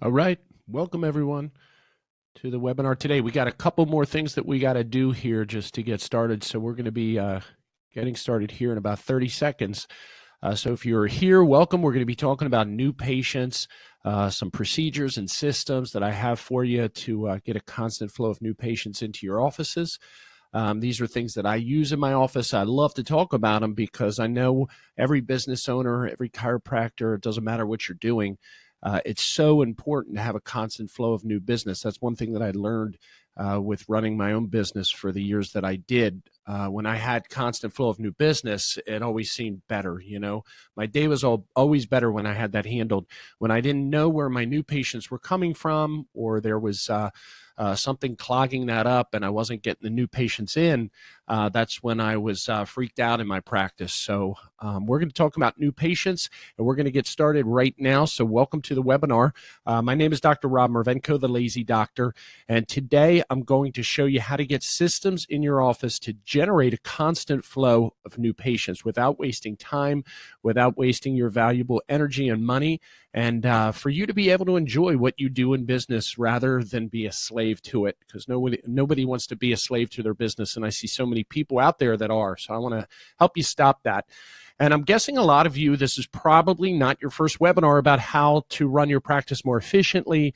All right. Welcome, everyone, to the webinar today. We got a couple more things that we got to do here just to get started. So we're going to be getting started here in about 30 seconds. So if you're here, welcome. We're going to be talking about new patients, some procedures and systems that I have for you to get a constant flow of new patients into your offices. These are things that I use in my office. I love to talk about them because I know every business owner, every chiropractor, it doesn't matter what you're doing, it's so important to have a constant flow of new business. That's one thing that I learned with running my own business for the years that I did. When I had constant flow of new business, it always seemed better. You know, my day was always better when I had that handled. When I didn't know where my new patients were coming from, or there was something clogging that up and I wasn't getting the new patients in, that's when I was freaked out in my practice. So we're going to talk about new patients, and we're going to get started right now. So welcome to the webinar. My name is Dr. Rob Mervenko, the Lazy Doctor, and today I'm going to show you how to get systems in your office to generate a constant flow of new patients without wasting time, without wasting your valuable energy and money, and for you to be able to enjoy what you do in business rather than be a slave to it, because nobody wants to be a slave to their business, and I see so many people out there that are. So I want to help you stop that. And I'm guessing a lot of you, this is probably not your first webinar about how to run your practice more efficiently,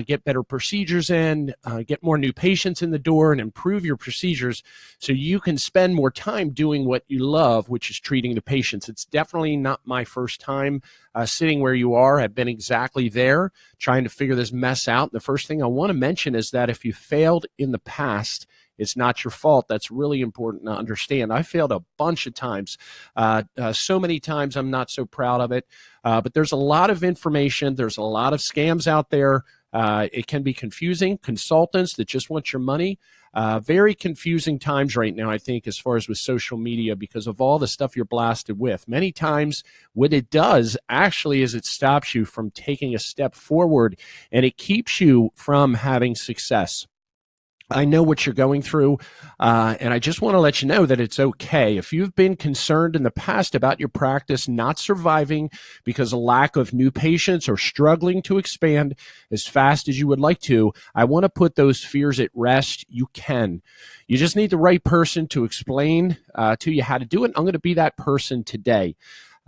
get better procedures in, get more new patients in the door, and improve your procedures so you can spend more time doing what you love, which is treating the patients. It's definitely not my first time sitting where you are. I've been exactly there trying to figure this mess out. The first thing I want to mention is that if you failed in the past, it's not your fault. That's really important to understand. I failed a bunch of times, so many times I'm not so proud of it. But there's a lot of information. There's a lot of scams out there. It can be confusing. Consultants that just want your money. Very confusing times right now, I think, as far as with social media, because of all the stuff you're blasted with. Many times what it does actually is it stops you from taking a step forward, and it keeps you from having success. I know what you're going through, and I just want to let you know that it's okay. If you've been concerned in the past about your practice not surviving because of lack of new patients or struggling to expand as fast as you would like to, I want to put those fears at rest. You can. You just need the right person to explain to you how to do it. I'm going to be that person today.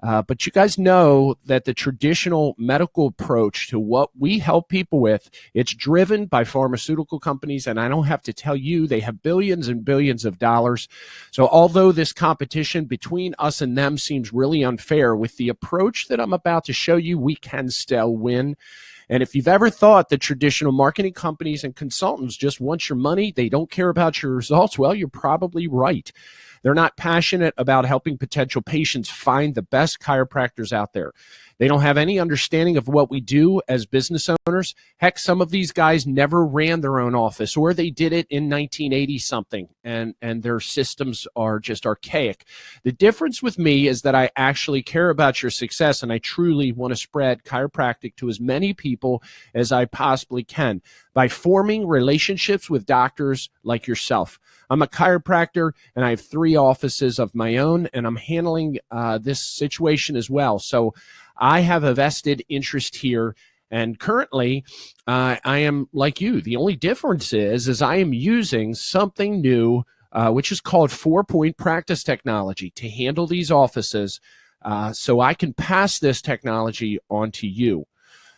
But you guys know that the traditional medical approach to what we help people with, it's driven by pharmaceutical companies, and I don't have to tell you, they have billions and billions of dollars. So although this competition between us and them seems really unfair, with the approach that I'm about to show you, we can still win. And if you've ever thought that traditional marketing companies and consultants just want your money, they don't care about your results, well, you're probably right. They're not passionate about helping potential patients find the best chiropractors out there. They don't have any understanding of what we do as business owners. Heck, some of these guys never ran their own office, or they did it in 1980 something, and their systems are just archaic. The difference with me is that I actually care about your success, and I truly want to spread chiropractic to as many people as I possibly can by forming relationships with doctors like yourself. I'm a chiropractor, and I have 3 offices of my own, and I'm handling this situation as well. So I have a vested interest here, and currently I am like you. The only difference is I am using something new, which is called 4-point practice technology to handle these offices, so I can pass this technology on to you.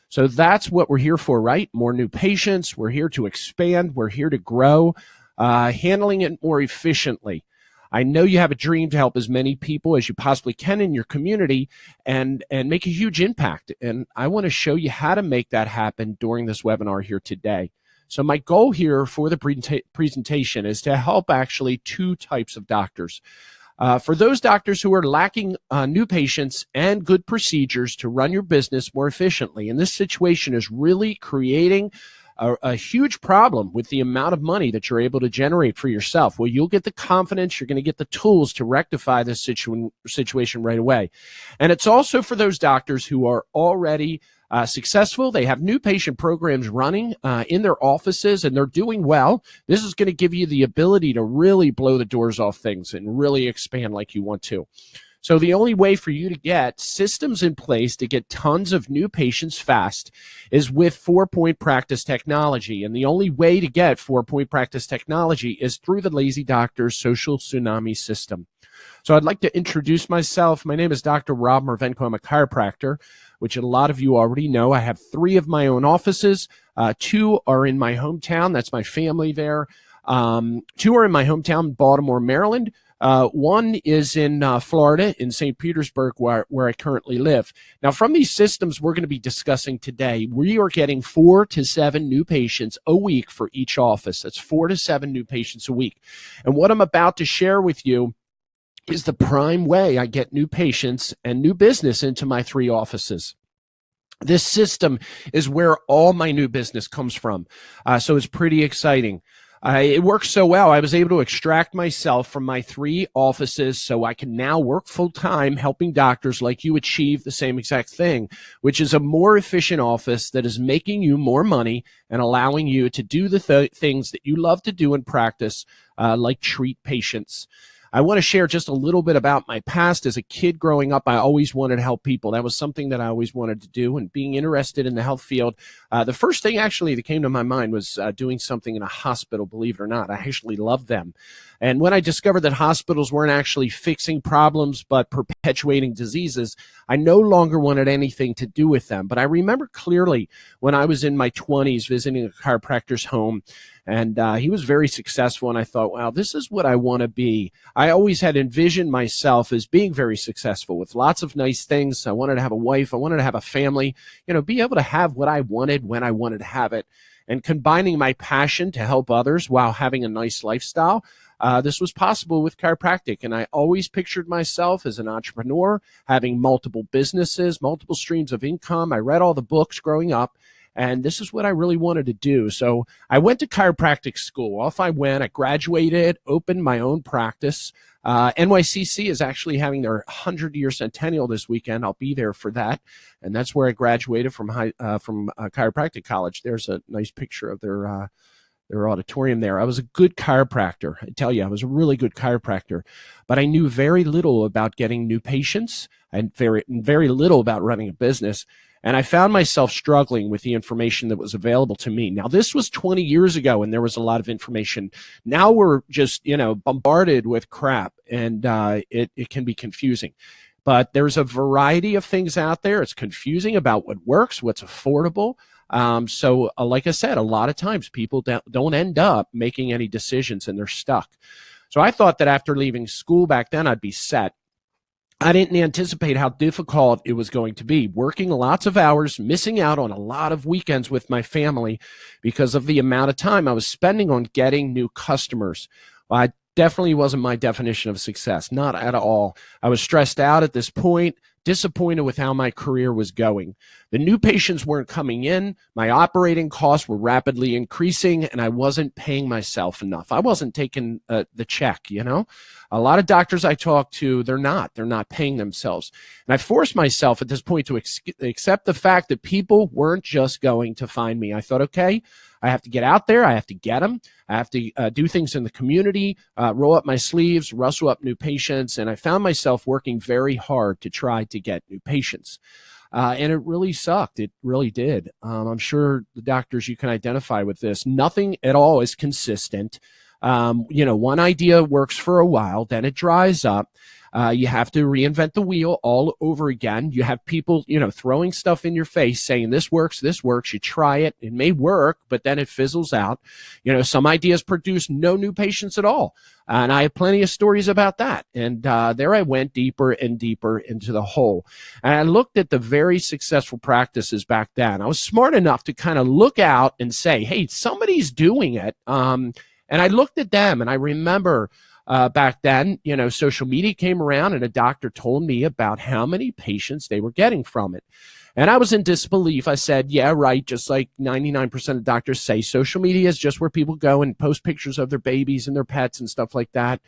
So that's what we're here for, right? More new patients. We're here to expand. We're here to grow, handling it more efficiently. I know you have a dream to help as many people as you possibly can in your community and make a huge impact. And I want to show you how to make that happen during this webinar here today. So my goal here for the presentation is to help actually 2 types of doctors. For those doctors who are lacking new patients and good procedures to run your business more efficiently, and this situation is really creating a huge problem with the amount of money that you're able to generate for yourself. Well, you'll get the confidence, you're going to get the tools to rectify this situation right away. And it's also for those doctors who are already successful. They have new patient programs running in their offices, and they're doing well. This is going to give you the ability to really blow the doors off things and really expand like you want to. So the only way for you to get systems in place to get tons of new patients fast is with 4-point practice technology. And the only way to get 4-point practice technology is through the Lazy Doctors Social Tsunami system. So I'd like to introduce myself. My name is Dr. Rob Mervenko. I'm a chiropractor, which a lot of you already know. I have 3 of my own offices. 2 are in my hometown. That's my family there. 2 are in my hometown, Baltimore, Maryland. 1 is in Florida, in St. Petersburg, where I currently live. Now, from these systems we're going to be discussing today, we are getting 4 to 7 new patients a week for each office. That's 4 to 7 new patients a week. And what I'm about to share with you is the prime way I get new patients and new business into my 3 offices. This system is where all my new business comes from. So it's pretty exciting. It works so well, I was able to extract myself from my 3 offices so I can now work full-time helping doctors like you achieve the same exact thing, which is a more efficient office that is making you more money and allowing you to do the things that you love to do in practice, like treat patients. I want to share just a little bit about my past. As a kid growing up, I always wanted to help people. That was something that I always wanted to do. And being interested in the health field, the first thing actually that came to my mind was doing something in a hospital, believe it or not. I actually loved them. And when I discovered that hospitals weren't actually fixing problems but perpetuating diseases, I no longer wanted anything to do with them. But I remember clearly when I was in my 20s visiting a chiropractor's home, and he was very successful, and I thought, wow, this is what I want to be. I always had envisioned myself as being very successful with lots of nice things. I wanted to have a wife. I wanted to have a family, be able to have what I wanted when I wanted to have it. And combining my passion to help others while having a nice lifestyle, this was possible with chiropractic. And I always pictured myself as an entrepreneur, having multiple businesses, multiple streams of income. I read all the books growing up, and this is what I really wanted to do. So I went to chiropractic school. Off I went. I graduated, opened my own practice. NYCC is actually having their 100-year centennial this weekend. I'll be there for that. And that's where I graduated from chiropractic college. There's a nice picture of their auditorium there. I was a good chiropractor. I tell you, I was a really good chiropractor, but I knew very little about getting new patients and very little about running a business. And I found myself struggling with the information that was available to me. Now, this was 20 years ago, and there was a lot of information. Now we're just, bombarded with crap, and it can be confusing. But there's a variety of things out there. It's confusing about what works, what's affordable. So like I said, a lot of times people don't end up making any decisions, and they're stuck. So I thought that after leaving school back then, I'd be set. I didn't anticipate how difficult it was going to be, working lots of hours, missing out on a lot of weekends with my family because of the amount of time I was spending on getting new customers. I definitely wasn't my definition of success, not at all. I was stressed out at this point, disappointed with how my career was going. The new patients weren't coming in, my operating costs were rapidly increasing, and I wasn't paying myself enough. I wasn't taking the check, A lot of doctors I talk to, they're not paying themselves. And I forced myself at this point to accept the fact that people weren't just going to find me. I thought, okay, I have to get out there. I have to get them. I have to do things in the community, roll up my sleeves, rustle up new patients. And I found myself working very hard to try to get new patients. And it really sucked. It really did. I'm sure the doctors, you can identify with this. Nothing at all is consistent. One idea works for a while, then it dries up. You have to reinvent the wheel all over again. You have people, throwing stuff in your face saying this works. You try it. It may work, but then it fizzles out. Some ideas produce no new patients at all. And I have plenty of stories about that. And there I went deeper and deeper into the hole. And I looked at the very successful practices back then. I was smart enough to kind of look out and say, hey, somebody's doing it. And I looked at them, and I remember back then, social media came around, and a doctor told me about how many patients they were getting from it. And I was in disbelief. I said, yeah, right. Just like 99% of doctors say, social media is just where people go and post pictures of their babies and their pets and stuff like that.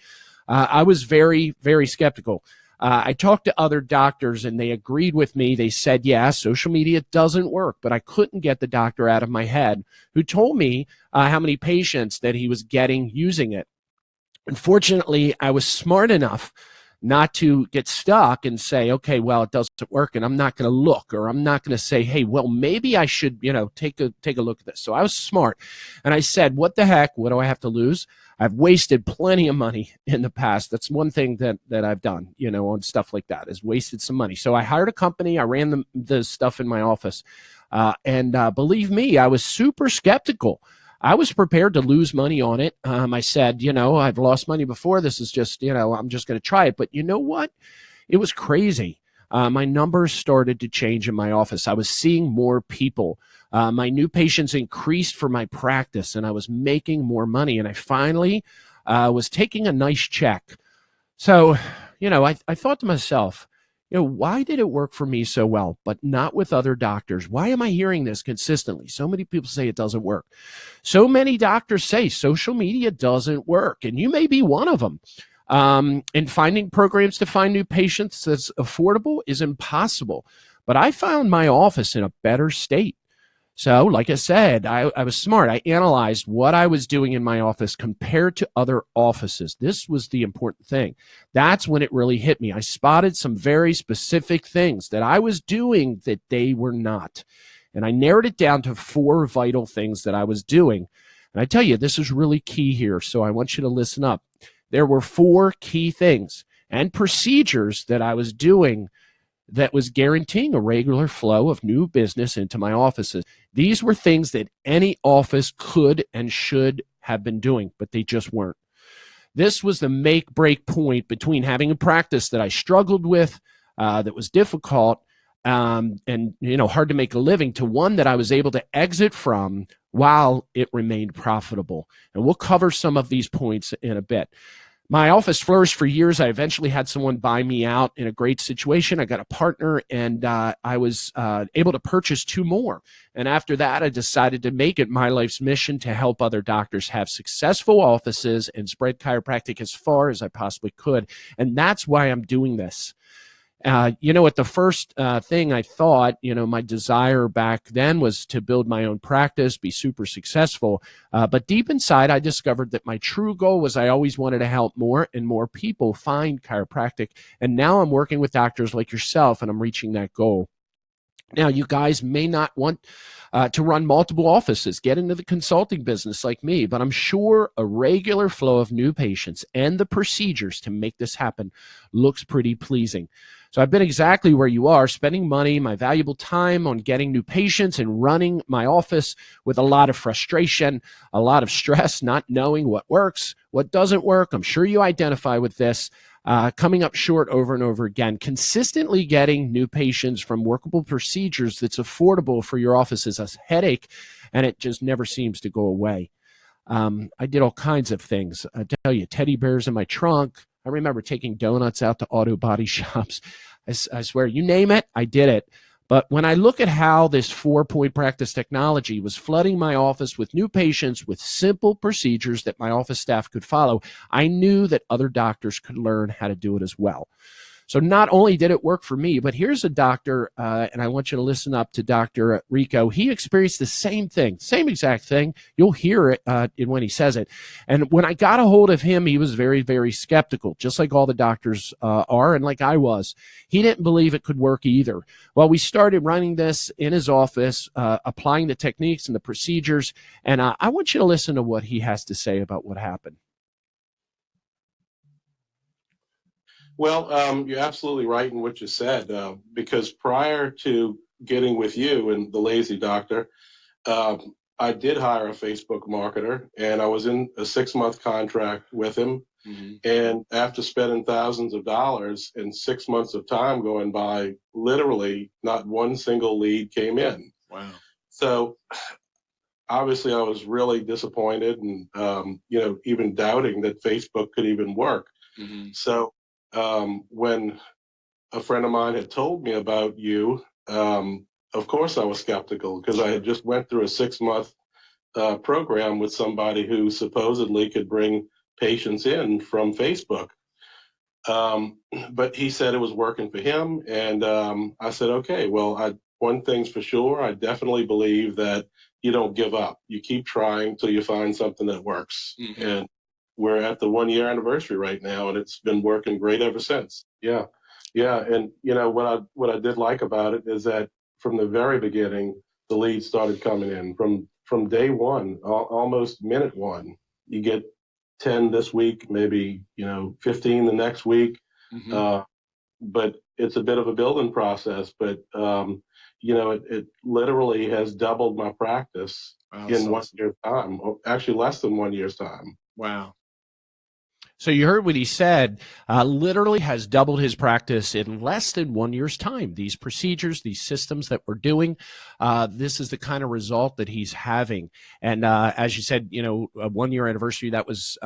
I was very, very skeptical. I talked to other doctors, and they agreed with me. They said, yeah, social media doesn't work, but I couldn't get the doctor out of my head who told me how many patients that he was getting using it. Unfortunately, I was smart enough not to get stuck and say, okay, well, it doesn't work and I'm not going to look, or I'm not going to say, hey, well, maybe I should, take a look at this. So I was smart and I said, what the heck? What do I have to lose? I've wasted plenty of money in the past. That's one thing that I've done, on stuff like that, is wasted some money. So I hired a company. I ran the stuff in my office. And believe me, I was super skeptical. I was prepared to lose money on it. I said, I've lost money before. This is just, I'm just going to try it. But you know what? It was crazy. My numbers started to change in my office. I was seeing more people. My new patients increased for my practice, and I was making more money. And I finally was taking a nice check. So, I thought to myself, why did it work for me so well, but not with other doctors? Why am I hearing this consistently? So many people say it doesn't work. So many doctors say social media doesn't work, and you may be one of them. And finding programs to find new patients that's affordable is impossible. But I found my office in a better state. So, like I said, I was smart. I analyzed what I was doing in my office compared to other offices. This was the important thing. That's when it really hit me. I spotted some very specific things that I was doing that they were not. And I narrowed it down to 4 vital things that I was doing. And I tell you, this is really key here. So I want you to listen up. There were 4 key things and procedures that I was doing that was guaranteeing a regular flow of new business into my offices. These were things that any office could and should have been doing, but they just weren't. This was the make-break point between having a practice that I struggled with, that was difficult, and hard to make a living, to one that I was able to exit from while it remained profitable. And we'll cover some of these points in a bit. My office flourished for years. I eventually had someone buy me out in a great situation. I got a partner, and I was able to purchase 2 more. And after that, I decided to make it my life's mission to help other doctors have successful offices and spread chiropractic as far as I possibly could. And that's why I'm doing this. At the first thing I thought, my desire back then was to build my own practice, be super successful. But deep inside, I discovered that my true goal was I always wanted to help more and more people find chiropractic. And now I'm working with doctors like yourself, and I'm reaching that goal. Now, you guys may not want to run multiple offices, get into the consulting business like me, but I'm sure a regular flow of new patients and the procedures to make this happen looks pretty pleasing. So I've been exactly where you are, spending money, my valuable time on getting new patients and running my office with a lot of frustration, a lot of stress, not knowing what works, what doesn't work. I'm sure you identify with this. Coming up short over and over again. Consistently getting new patients from workable procedures that's affordable for your office is a headache, and it just never seems to go away. I did all kinds of things. I tell you, teddy bears in my trunk. I remember taking donuts out to auto body shops. I swear, you name it, I did it. But when I look at how this 4-point practice technology was flooding my office with new patients with simple procedures that my office staff could follow, I knew that other doctors could learn how to do it as well. So not only did it work for me, but here's a doctor, and I want you to listen up to Dr. Rico. He experienced the same thing, same exact thing. You'll hear it when he says it. And when I got a hold of him, he was very, very skeptical, just like all the doctors are, and like I was. He didn't believe it could work either. Well, we started running this in his office, applying the techniques and the procedures, and I want you to listen to what he has to say about what happened. Well, you're absolutely right in what you said, because prior to getting with you and the Lazy Doctor, I did hire a Facebook marketer, and I was in a 6-month contract with him. And after spending thousands of dollars and 6 months of time going by, literally not one single lead came in. Wow. So obviously I was really disappointed and, even doubting that Facebook could even work. So when a friend of mine had told me about you, of course I was skeptical, because I had just went through a 6-month program with somebody who supposedly could bring patients in from Facebook. But he said it was working for him, and I said, okay, well, one thing's for sure, I definitely believe that you don't give up. You keep trying till you find something that works. And we're at the 1 year anniversary right now, and it's been working great ever since. Yeah, yeah, and what I did like about it is that from the very beginning, the leads started coming in from day one, almost minute one. You get 10 this week, maybe 15 the next week. Mm-hmm. But it's a bit of a building process. But it literally has doubled my practice in 1 year's time. Or actually, less than 1 year's time. Wow. So you heard what he said, literally has doubled his practice in less than 1 year's time. These procedures, these systems that we're doing, this is the kind of result that he's having. And as you said, a 1 year anniversary that was,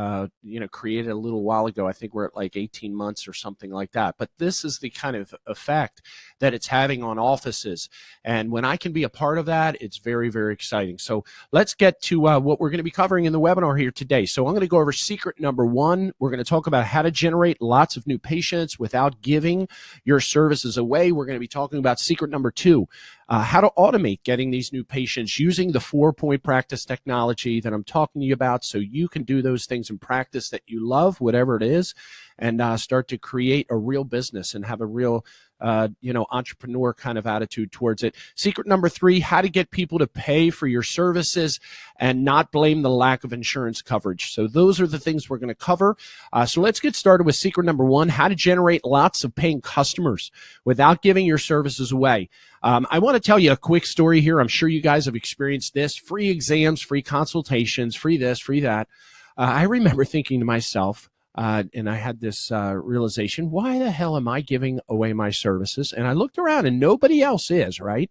created a little while ago. I think we're at like 18 months or something like that. But this is the kind of effect that it's having on offices. And when I can be a part of that, it's very, very exciting. So let's get to what we're going to be covering in the webinar here today. So I'm going to go over secret number one. We're going to talk about how to generate lots of new patients without giving your services away. We're going to be talking about secret number two, how to automate getting these new patients using the 4-point practice technology that I'm talking to you about, so you can do those things in practice that you love, whatever it is, and start to create a real business and have a real entrepreneur kind of attitude towards it. Secret number three, how to get people to pay for your services and not blame the lack of insurance coverage. So those are the things we're going to cover. So let's get started with secret number one, how to generate lots of paying customers without giving your services away. I want to tell you a quick story here. I'm sure you guys have experienced this. Free exams, free consultations, free this, free that. I remember thinking to myself, and I had this realization, why the hell am I giving away my services? And I looked around and nobody else is, right?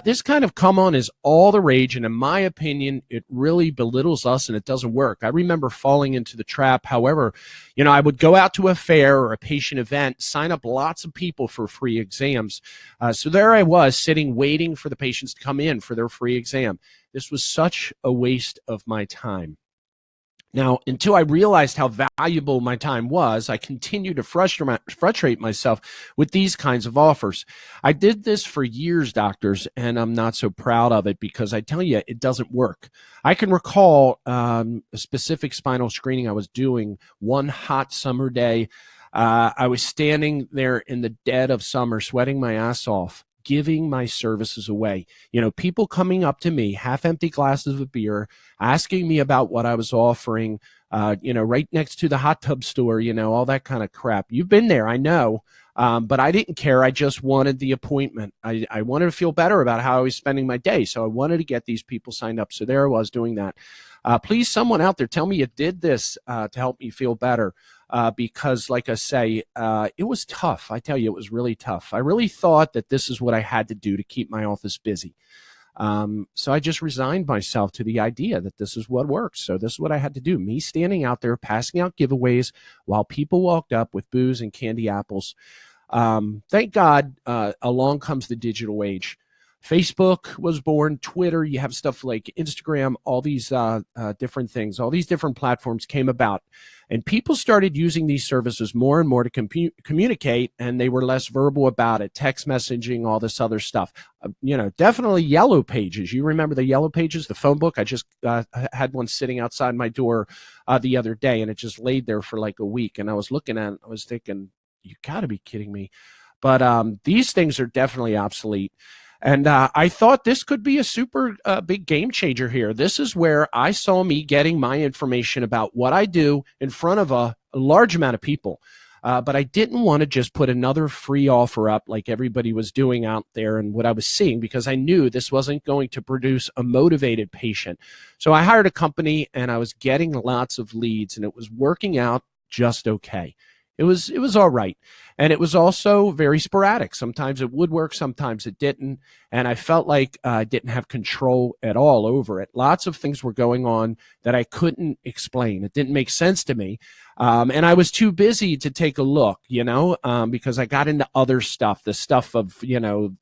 This kind of come on is all the rage. And in my opinion, it really belittles us and it doesn't work. I remember falling into the trap. However, I would go out to a fair or a patient event, sign up lots of people for free exams. So there I was sitting, waiting for the patients to come in for their free exam. This was such a waste of my time. Now, until I realized how valuable my time was, I continued to frustrate myself with these kinds of offers. I did this for years, doctors, and I'm not so proud of it because I tell you, it doesn't work. I can recall a specific spinal screening I was doing one hot summer day. I was standing there in the dead of summer, sweating my ass off, giving my services away. People coming up to me, half-empty glasses of beer, asking me about what I was offering, right next to the hot tub store, all that kind of crap. You've been there, I know, but I didn't care. I just wanted the appointment. I wanted to feel better about how I was spending my day, so I wanted to get these people signed up. So there I was doing that. Please, someone out there, tell me you did this to help me feel better. Because like I say, it was tough. I tell you, it was really tough. I really thought that this is what I had to do to keep my office busy. So I just resigned myself to the idea that this is what works. So this is what I had to do. Me standing out there, passing out giveaways while people walked up with booze and candy apples. Thank God, along comes the digital age. Facebook was born, Twitter, you have stuff like Instagram, all these different things, all these different platforms came about. And people started using these services more and more to communicate, and they were less verbal about it, text messaging, all this other stuff. Definitely Yellow Pages. You remember the Yellow Pages, the phone book? I just had one sitting outside my door the other day, and it just laid there for like a week. And I was looking at it, I was thinking, you got to be kidding me. But these things are definitely obsolete. And I thought this could be a super big game changer here. This is where I saw me getting my information about what I do in front of a large amount of people. But I didn't want to just put another free offer up like everybody was doing out there and what I was seeing, because I knew this wasn't going to produce a motivated patient. So I hired a company and I was getting lots of leads and it was working out just okay. It was all right. And it was also very sporadic. Sometimes it would work, sometimes it didn't. And I felt like I didn't have control at all over it. Lots of things were going on that I couldn't explain. It didn't make sense to me. And I was too busy to take a look, because I got into other stuff, the stuff of,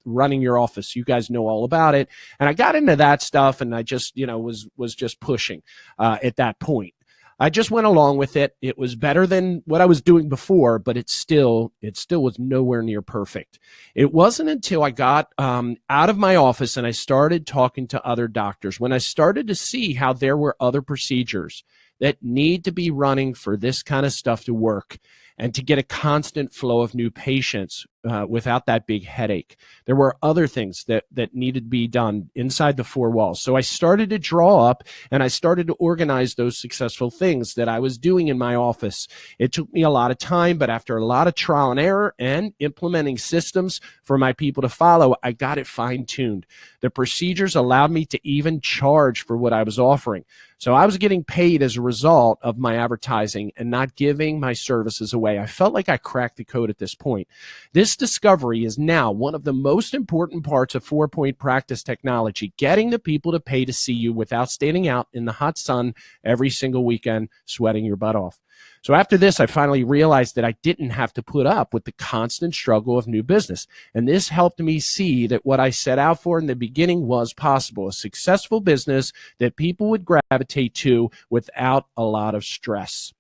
running your office. You guys know all about it. And I got into that stuff and I just, was just pushing at that point. I just went along with it. It was better than what I was doing before, but it still was nowhere near perfect. It wasn't until I got out of my office and I started talking to other doctors, when I started to see how there were other procedures that need to be running for this kind of stuff to work and to get a constant flow of new patients without that big headache. There were other things that needed to be done inside the four walls. So I started to draw up and I started to organize those successful things that I was doing in my office. It took me a lot of time, but after a lot of trial and error and implementing systems for my people to follow, I got it fine-tuned. The procedures allowed me to even charge for what I was offering. So I was getting paid as a result of my advertising and not giving my services away. I felt like I cracked the code at this point. This discovery is now one of the most important parts of 4-Point Practice technology, getting the people to pay to see you without standing out in the hot sun every single weekend, sweating your butt off. So after this, I finally realized that I didn't have to put up with the constant struggle of new business. And this helped me see that what I set out for in the beginning was possible, a successful business that people would gravitate to without a lot of stress.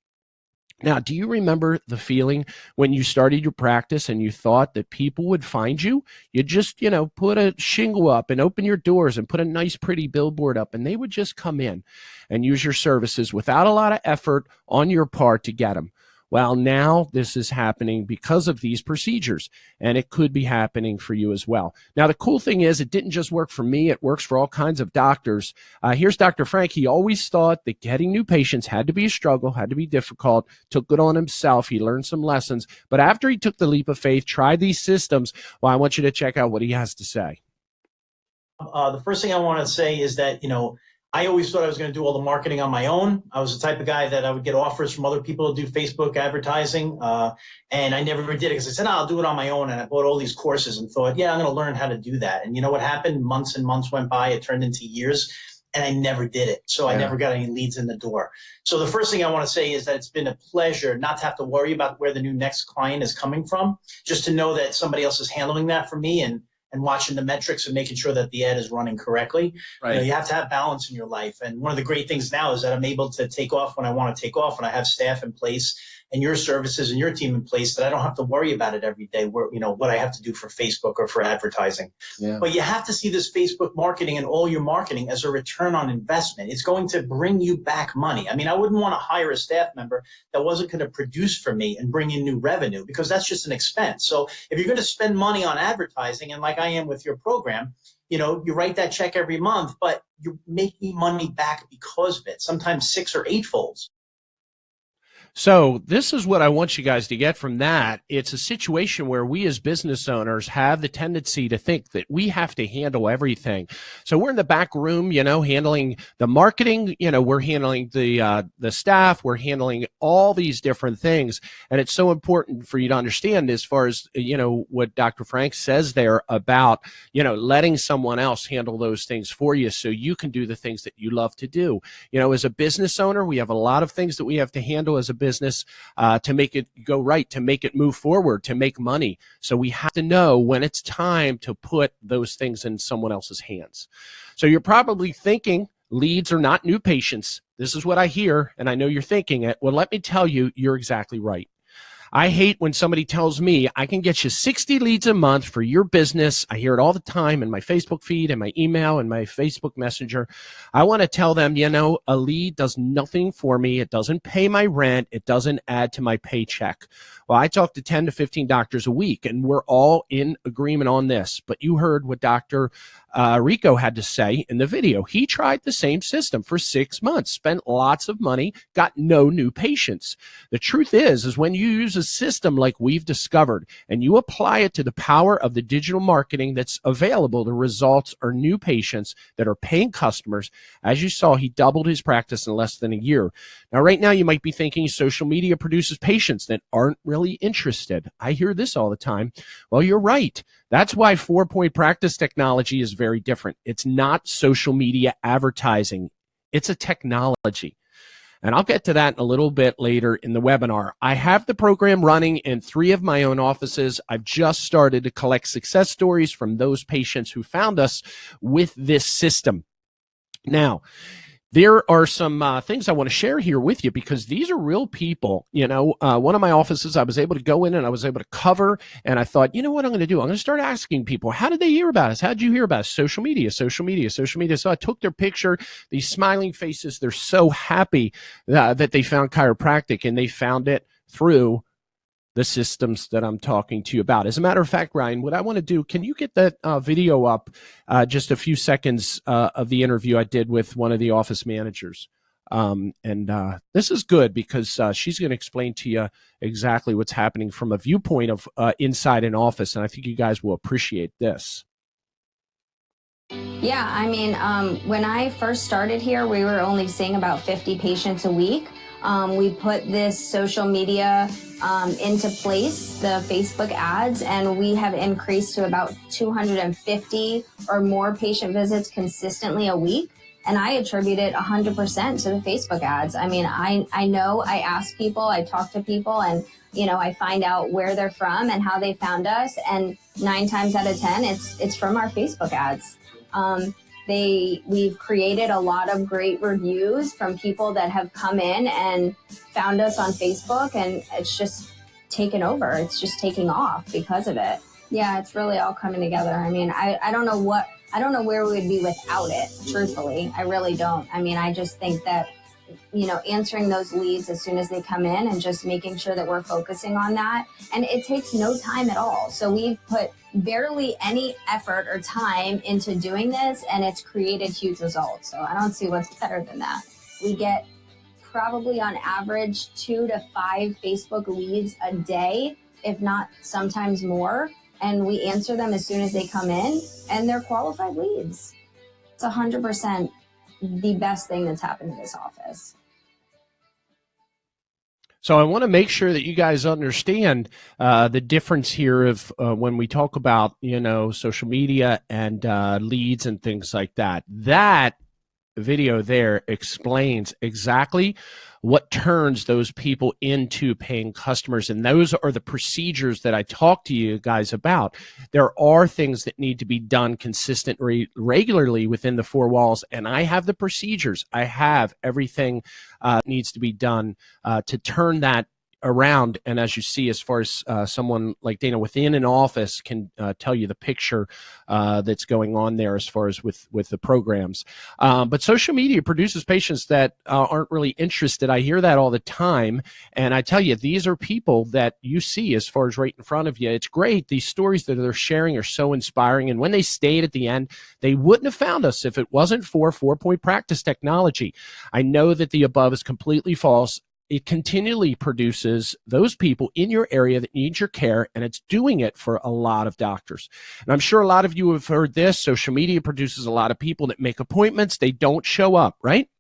Now, do you remember the feeling when you started your practice and you thought that people would find you? You just, put a shingle up and open your doors and put a nice, pretty billboard up, and they would just come in and use your services without a lot of effort on your part to get them. Well, now this is happening because of these procedures, and it could be happening for you as well. Now, the cool thing is it didn't just work for me. It works for all kinds of doctors. Here's Dr. Frank. He always thought that getting new patients had to be a struggle, had to be difficult, took it on himself. He learned some lessons. But after he took the leap of faith, tried these systems, well, I want you to check out what he has to say. The first thing I want to say is that, I always thought I was going to do all the marketing on my own. I was the type of guy that I would get offers from other people to do Facebook advertising. And I never did it because I said, I'll do it on my own. And I bought all these courses and thought, I'm going to learn how to do that. And you know what happened? Months and months went by. It turned into years and I never did it. So I never got any leads in the door. So the first thing I want to say is that it's been a pleasure not to have to worry about where the new next client is coming from, just to know that somebody else is handling that for me and watching the metrics and making sure that the ad is running correctly. Right. You have to have balance in your life. And one of the great things now is that I'm able to take off when I want to take off, and I have staff in place and your services and your team in place that I don't have to worry about it every day, where, what I have to do for Facebook or for advertising. Yeah. But you have to see this Facebook marketing and all your marketing as a return on investment. It's going to bring you back money. I mean, I wouldn't want to hire a staff member that wasn't going to produce for me and bring in new revenue, because that's just an expense. So if you're going to spend money on advertising, and like I am with your program, you write that check every month, but you're making money back because of it, sometimes 6 or 8 folds. So this is what I want you guys to get from that. It's a situation where we as business owners have the tendency to think that we have to handle everything. So we're in the back room, handling the marketing, we're handling the staff, we're handling all these different things. And it's so important for you to understand, as far as, what Dr. Frank says there about, letting someone else handle those things for you so you can do the things that you love to do. As a business owner, we have a lot of things that we have to handle as a business to make it go right, to make it move forward, to make money. So we have to know when it's time to put those things in someone else's hands. So you're probably thinking leads are not new patients. This is what I hear, and I know you're thinking it. Well, let me tell you, you're exactly right. I hate when somebody tells me I can get you 60 leads a month for your business. I hear it all the time in my Facebook feed and my email and my Facebook Messenger. I want to tell them, a lead does nothing for me. It doesn't pay my rent. It doesn't add to my paycheck. Well, I talk to 10 to 15 doctors a week, and we're all in agreement on this. But you heard what Dr. Rico had to say in the video. He tried the same system for 6 months, spent lots of money, got no new patients. The truth is when you use a system like we've discovered and you apply it to the power of the digital marketing that's available, the results are new patients that are paying customers. As you saw, he doubled his practice in less than a year. Now, right now, you might be thinking social media produces patients that aren't really interested. I hear this all the time. Well, you're right. That's why 4-Point Practice technology is very different. It's not social media advertising. It's a technology. And I'll get to that in a little bit later in the webinar. I have the program running in 3 of my own offices. I've just started to collect success stories from those patients who found us with this system. Now, There are some things I want to share here with you because these are real people. You know, one of my offices, I was able to go in and I was able to cover, and I thought, you know what I'm going to do? I'm going to start asking people, how did they hear about us? How did you hear about us? Social media, social media, social media. So I took their picture, these smiling faces. They're so happy that they found chiropractic, and they found it through the systems that I'm talking to you about. As a matter of fact, Ryan, what I want to do, can you get that video up, just a few seconds of the interview I did with one of the office managers? This is good because she's going to explain to you exactly what's happening from a viewpoint of inside an office, and I think you guys will appreciate this. Yeah, I mean, when I first started here, we were only seeing about 50 patients a week. We put this social media into place, the Facebook ads, and we have increased to about 250 or more patient visits consistently a week. And I attribute it 100% to the Facebook ads. I mean, I know I ask people, I talk to people, and, you know, I find out where they're from and how they found us. And 9 times out of 10, it's from our Facebook ads. We've created a lot of great reviews from people that have come in and found us on Facebook, and it's just taken over. It's just taking off because of it. Yeah, it's really all coming together. I mean, I don't know where we would be without it, truthfully. I really don't. I mean, I just think that, you know, answering those leads as soon as they come in and just making sure that we're focusing on that. And it takes no time at all. So we've put barely any effort or time into doing this, and it's created huge results. So I don't see what's better than that. We get probably on average 2 to 5 Facebook leads a day, if not sometimes more. And we answer them as soon as they come in, and they're qualified leads. It's 100% the best thing that's happened in this office. So I want to make sure that you guys understand the difference here of when we talk about, you know, social media and leads and things like that. That video there explains exactly what turns those people into paying customers, and those are the procedures that I talk to you guys about. There are things that need to be done consistently, regularly within the 4 walls, and I have the procedures. I have everything needs to be done to turn that around. And as you see, as far as someone like Dana within an office can tell you the picture that's going on there as far as with the programs. But social media produces patients that aren't really interested. I hear that all the time. And I tell you, these are people that you see as far as right in front of you. It's great. These stories that they're sharing are so inspiring. And when they stayed at the end, they wouldn't have found us if it wasn't for 4-point practice technology. I know that the above is completely false. It continually produces those people in your area that need your care, and it's doing it for a lot of doctors. And I'm sure a lot of you have heard this. Social media produces a lot of people that make appointments. They don't show up, right?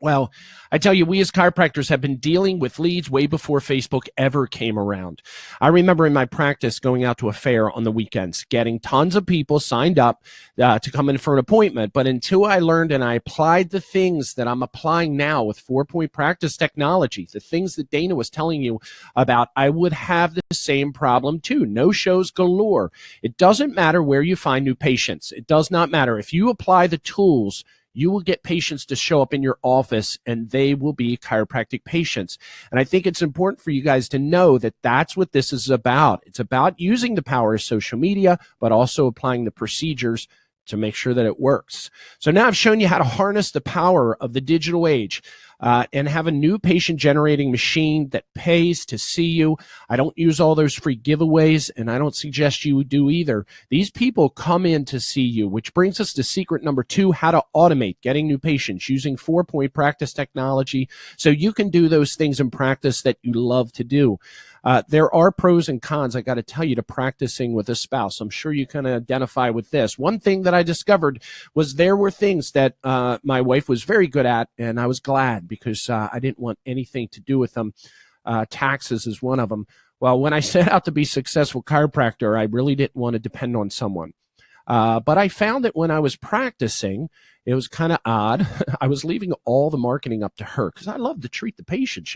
Well, I tell you, we as chiropractors have been dealing with leads way before Facebook ever came around. I remember in my practice going out to a fair on the weekends, getting tons of people signed up to come in for an appointment. But until I learned and I applied the things that I'm applying now with 4-point practice technology, the things that Dana was telling you about, I would have the same problem too. No shows galore. It doesn't matter where you find new patients. It does not matter. If you apply the tools, you will get patients to show up in your office, and they will be chiropractic patients. And I think it's important for you guys to know that that's what this is about. It's about using the power of social media, but also applying the procedures to make sure that it works. So now I've shown you how to harness the power of the digital age and have a new patient generating machine that pays to see you. I don't use all those free giveaways, and I don't suggest you do either. These people come in to see you, which brings us to secret number 2, how to automate getting new patients using 4-point practice technology so you can do those things in practice that you love to do. There are pros and cons, I got to tell you, to practicing with a spouse. I'm sure you can identify with this. One thing that I discovered was there were things that my wife was very good at, and I was glad because I didn't want anything to do with them. Taxes is one of them. Well, when I set out to be a successful chiropractor, I really didn't want to depend on someone. But I found that when I was practicing, it was kind of odd. I was leaving all the marketing up to her because I love to treat the patients,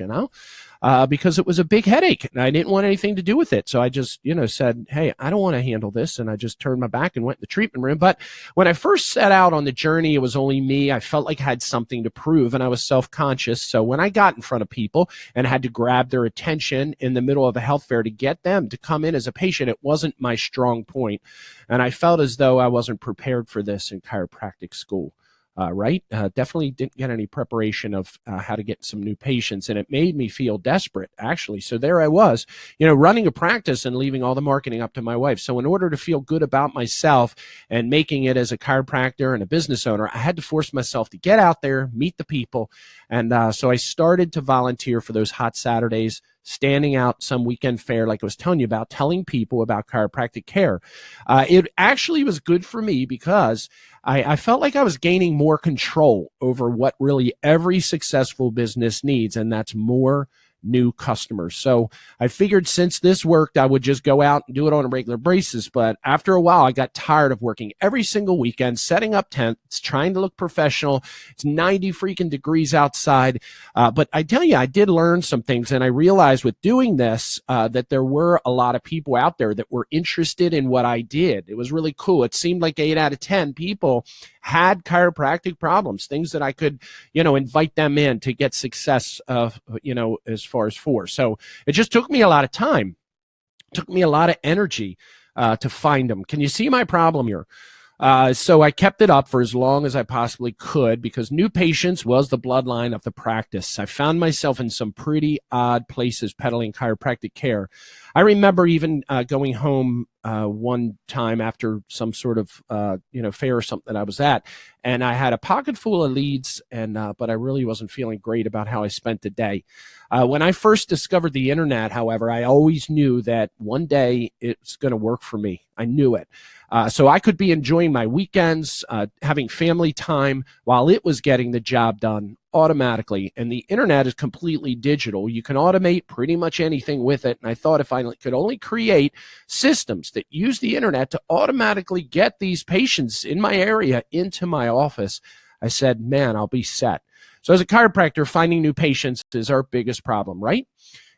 because it was a big headache and I didn't want anything to do with it. So I just, said, hey, I don't want to handle this. And I just turned my back and went in the treatment room. But when I first set out on the journey, it was only me. I felt like I had something to prove and I was self-conscious. So when I got in front of people and had to grab their attention in the middle of a health fair to get them to come in as a patient, it wasn't my strong point. And I felt as though I wasn't prepared for this in chiropractic school. Right? Definitely didn't get any preparation of how to get some new patients, and it made me feel desperate, actually. So there I was, running a practice and leaving all the marketing up to my wife. So in order to feel good about myself and making it as a chiropractor and a business owner, I had to force myself to get out there, meet the people. And so I started to volunteer for those hot Saturdays, standing out some weekend fair, like I was telling you about, telling people about chiropractic care. It actually was good for me because I felt like I was gaining more control over what really every successful business needs, and that's more new customers. So I figured since this worked, I would just go out and do it on a regular basis. But after a while, I got tired of working every single weekend, setting up tents, trying to look professional. It's 90 freaking degrees outside. But I tell you, I did learn some things. And I realized with doing this, that there were a lot of people out there that were interested in what I did. It was really cool. It seemed like 8 out of 10 people had chiropractic problems, things that I could, invite them in to get success, as far as for. So it just took me a lot of time, took me a lot of energy to find them. Can you see my problem here? So I kept it up for as long as I possibly could because new patients was the bloodline of the practice. I found myself in some pretty odd places peddling chiropractic care. I remember even going home one time after some sort of fair or something that I was at, and I had a pocket full of leads, but I really wasn't feeling great about how I spent the day. When I first discovered the internet, however, I always knew that one day it's going to work for me. I knew it. So I could be enjoying my weekends, having family time while it was getting the job done automatically. And the internet is completely digital. You can automate pretty much anything with it. And I thought if I could only create systems that use the internet to automatically get these patients in my area into my office, I said, man, I'll be set. So as a chiropractor, finding new patients is our biggest problem, right?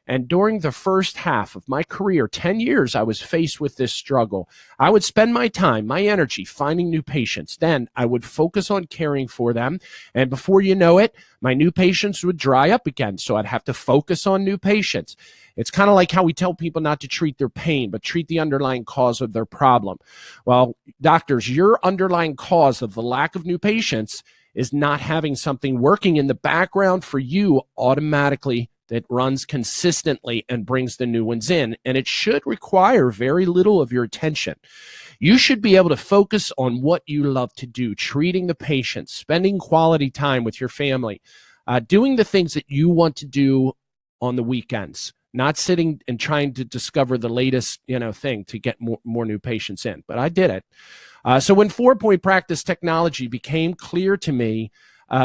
And during the first half of my career, 10 years, I was faced with this struggle. I would spend my time, my energy finding new patients. Then I would focus on caring for them. And before you know it, my new patients would dry up again. So I'd have to focus on new patients. It's kind of like how we tell people not to treat their pain, but treat the underlying cause of their problem. Well, doctors, your underlying cause of the lack of new patients is not having something working in the background for you automatically that runs consistently and brings the new ones in. And it should require very little of your attention. You should be able to focus on what you love to do, treating the patients, spending quality time with your family, doing the things that you want to do on the weekends, not sitting and trying to discover the latest, thing to get more new patients in. But I did it. So when 4-point practice technology became clear to me,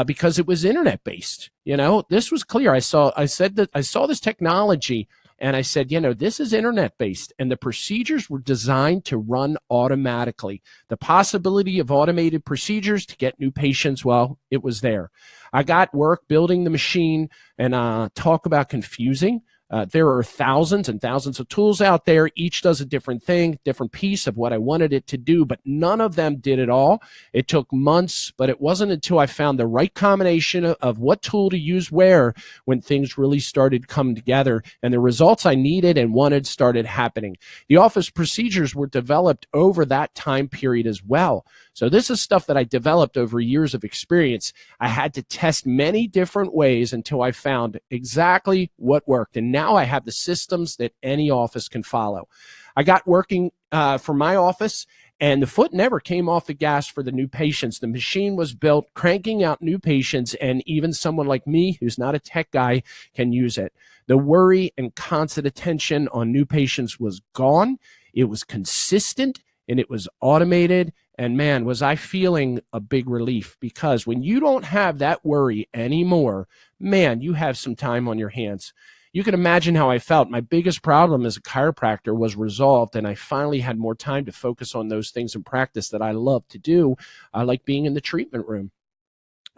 because it was internet based, this was clear. I saw this technology and I said, this is internet based and the procedures were designed to run automatically. The possibility of automated procedures to get new patients, well, it was there. I got work building the machine and talk about confusing. There are thousands and thousands of tools out there. Each does a different thing, different piece of what I wanted it to do, but none of them did it all. It took months, but it wasn't until I found the right combination of what tool to use where when things really started coming together and the results I needed and wanted started happening. The office procedures were developed over that time period as well. So this is stuff that I developed over years of experience. I had to test many different ways until I found exactly what worked. And now I have the systems that any office can follow. I got working for my office and the foot never came off the gas for the new patients. The machine was built cranking out new patients, and even someone like me who's not a tech guy can use it. The worry and constant attention on new patients was gone. It was consistent and it was automated. And man, was I feeling a big relief, because when you don't have that worry anymore, man, you have some time on your hands. You can imagine how I felt. My biggest problem as a chiropractor was resolved, and I finally had more time to focus on those things in practice that I love to do, like being in the treatment room.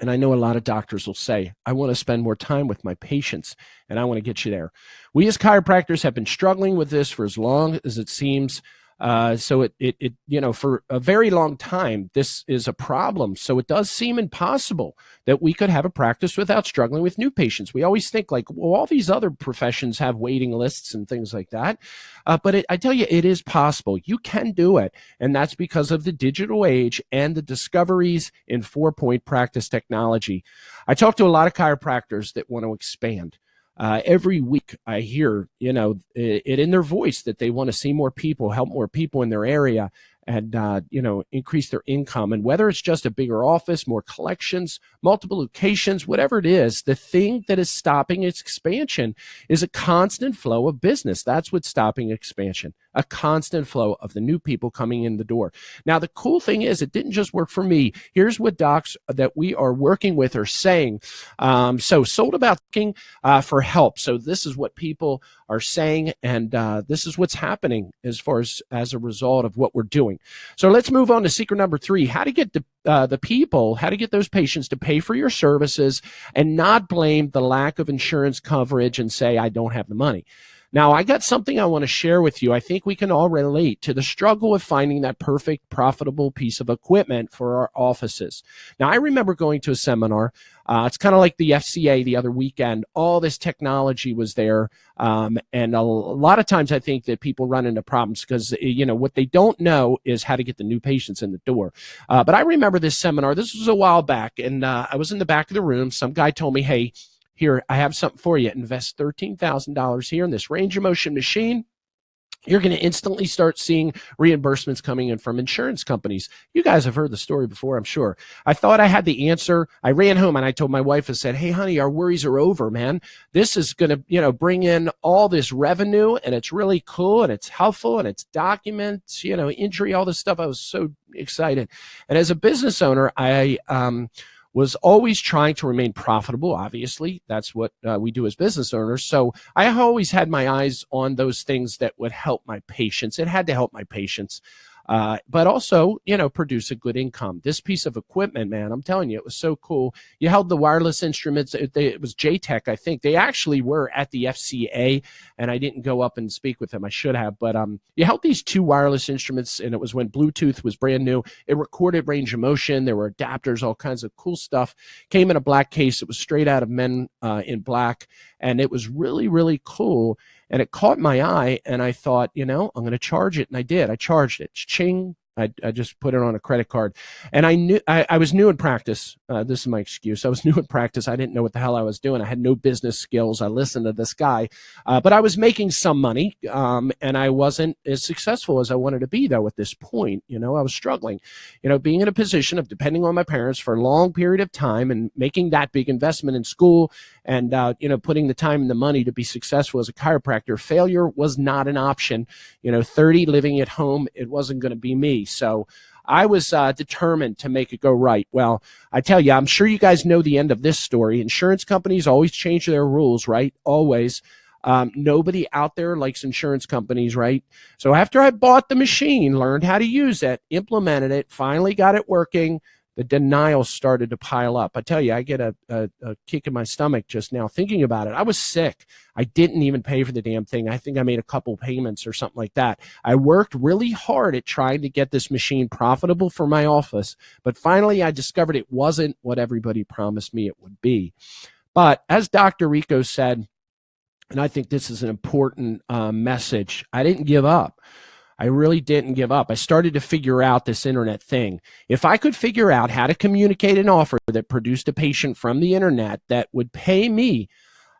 And I know a lot of doctors will say, I want to spend more time with my patients, and I want to get you there. We as chiropractors have been struggling with this for as long as it seems. So it for a very long time, this is a problem. So it does seem impossible that we could have a practice without struggling with new patients. We always think like, well, all these other professions have waiting lists and things like that. But I tell you, it is possible. You can do it. And that's because of the digital age and the discoveries in 4-point practice technology. I talk to a lot of chiropractors that want to expand. Every week I hear, it in their voice that they want to see more people, help more people in their area, and, increase their income. And whether it's just a bigger office, more collections, multiple locations, whatever it is, the thing that is stopping its expansion is a constant flow of business. That's what's stopping expansion, a constant flow of the new people coming in the door. Now, the cool thing is it didn't just work for me. Here's what docs that we are working with are saying. So sold about looking for help. So this is what people are saying, and this is what's happening as far as a result of what we're doing. So let's move on to secret number 3, how to get the people, how to get those patients to pay for your services and not blame the lack of insurance coverage and say, I don't have the money. Now, I got something I want to share with you. I think we can all relate to the struggle of finding that perfect, profitable piece of equipment for our offices. Now, I remember going to a seminar. It's kind of like the FCA the other weekend. All this technology was there. And a lot of times I think that people run into problems because, what they don't know is how to get the new patients in the door. But I remember this seminar. This was a while back, and I was in the back of the room. Some guy told me, hey, here, I have something for you. Invest $13,000 here in this range of motion machine. You're going to instantly start seeing reimbursements coming in from insurance companies. You guys have heard the story before, I'm sure. I thought I had the answer. I ran home and I told my wife, I said, hey, honey, our worries are over, man. This is going to, bring in all this revenue, and it's really cool, and it's helpful, and it's documents, injury, all this stuff. I was so excited. And as a business owner, I was always trying to remain profitable. Obviously, that's what we do as business owners. So I always had my eyes on those things that would help my patients. It had to help my patients. But also, produce a good income. This piece of equipment, man, I'm telling you, it was so cool. You held the wireless instruments. It was JTech, I think. They actually were at the FCA, and I didn't go up and speak with them. I should have. But you held these 2 wireless instruments, and it was when Bluetooth was brand new. It recorded range of motion. There were adapters, all kinds of cool stuff. Came in a black case. It was straight out of Men in Black, and it was really, really cool. And it caught my eye, and I thought, I'm going to charge it. And I did. I charged it. Ching. I just put it on a credit card. And I knew I was new in practice. This is my excuse. I was new in practice. I didn't know what the hell I was doing. I had no business skills. I listened to this guy. But I was making some money, and I wasn't as successful as I wanted to be, though, at this point. I was struggling. Being in a position of depending on my parents for a long period of time and making that big investment in school and, putting the time and the money to be successful as a chiropractor, failure was not an option. 30 living at home, it wasn't going to be me. So I was determined to make it go right. Well, I tell you, I'm sure you guys know the end of this story. Insurance companies always change their rules, right? Always. Nobody out there likes insurance companies, right? So after I bought the machine, learned how to use it, implemented it, finally got it working, the denials started to pile up. I tell you, I get a kick in my stomach just now thinking about it. I was sick. I didn't even pay for the damn thing. I think I made a couple payments or something like that. I worked really hard at trying to get this machine profitable for my office, but finally I discovered it wasn't what everybody promised me it would be. But as Dr. Rico said, and I think this is an important message, I didn't give up. I really didn't give up. I started to figure out this internet thing. If I could figure out how to communicate an offer that produced a patient from the internet that would pay me,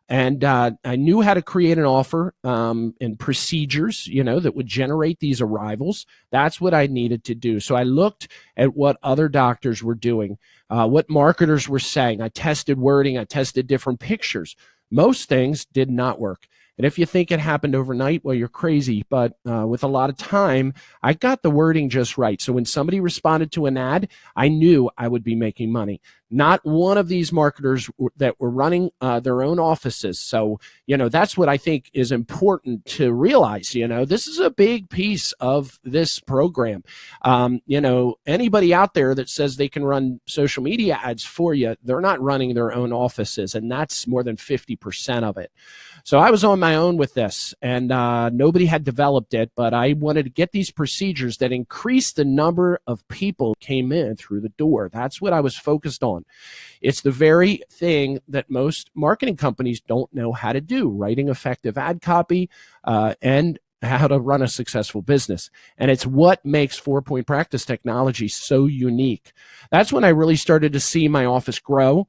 and I knew how to create an offer and procedures, that would generate these arrivals. That's what I needed to do. So I looked at what other doctors were doing, what marketers were saying. I tested wording. I tested different pictures. Most things did not work. And if you think it happened overnight, well, you're crazy. But with a lot of time, I got the wording just right. So when somebody responded to an ad, I knew I would be making money. Not one of these marketers that were running their own offices. So, that's what I think is important to realize. This is a big piece of this program. Anybody out there that says they can run social media ads for you, they're not running their own offices, and that's more than 50% of it. So I was on my own with this, and nobody had developed it, but I wanted to get these procedures that increase the number of people who came in through the door. That's what I was focused on. It's the very thing that most marketing companies don't know how to do: writing effective ad copy and how to run a successful business. And it's what makes 4-Point Practice Technology so unique. That's when I really started to see my office grow.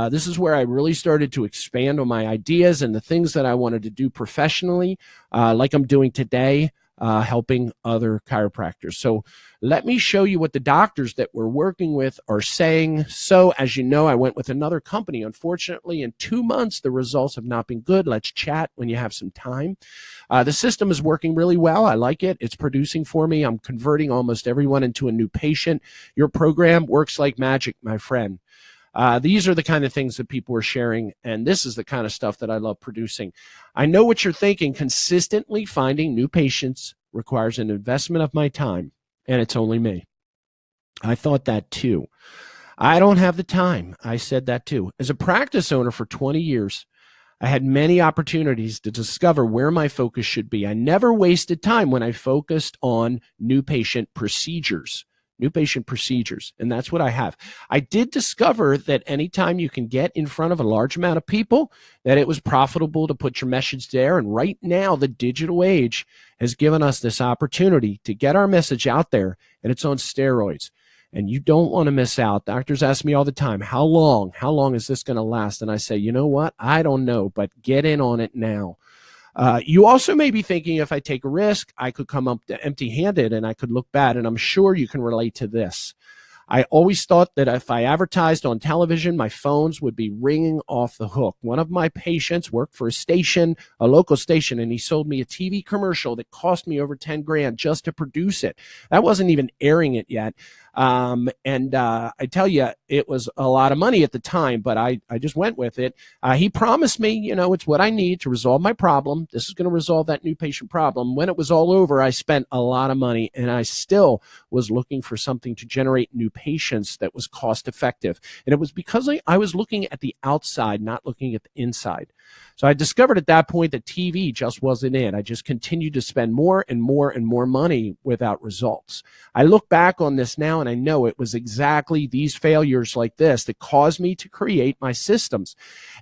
This is where I really started to expand on my ideas and the things that I wanted to do professionally, like I'm doing today, helping other chiropractors. So let me show you what the doctors that we're working with are saying. So as you know, I went with another company. Unfortunately, in 2 months, the results have not been good. Let's chat when you have some time. The system is working really well. I like it. It's producing for me. I'm converting almost everyone into a new patient. Your program works like magic, my friend. These are the kind of things that people are sharing, and this is the kind of stuff that I love producing. I know what you're thinking. Consistently finding new patients requires an investment of my time, and it's only me. I thought that too. I don't have the time. I said that too. As a practice owner for 20 years, I had many opportunities to discover where my focus should be. I never wasted time when I focused on new patient procedures. And that's what I have. I did discover that anytime you can get in front of a large amount of people, that it was profitable to put your message there. And right now, the digital age has given us this opportunity to get our message out there, and it's on steroids. And you don't want to miss out. Doctors ask me all the time, how long is this going to last? And I say, you know what? I don't know, but get in on it now. You also may be thinking, if I take a risk, I could come up empty-handed and I could look bad. And I'm sure you can relate to this. I always thought that if I advertised on television, my phones would be ringing off the hook. One of my patients worked for a local station, and he sold me a TV commercial that cost me over 10 grand just to produce it. That wasn't even airing it yet. I tell you, it was a lot of money at the time, but I just went with it. He promised me, it's what I need to resolve my problem. This is going to resolve that new patient problem. When it was all over, I spent a lot of money, and I still was looking for something to generate new patients that was cost effective. And it was because I was looking at the outside, not looking at the inside. So I discovered at that point that TV just wasn't it. I just continued to spend more and more and more money without results. I look back on this now, and I know it was exactly these failures like this that caused me to create my systems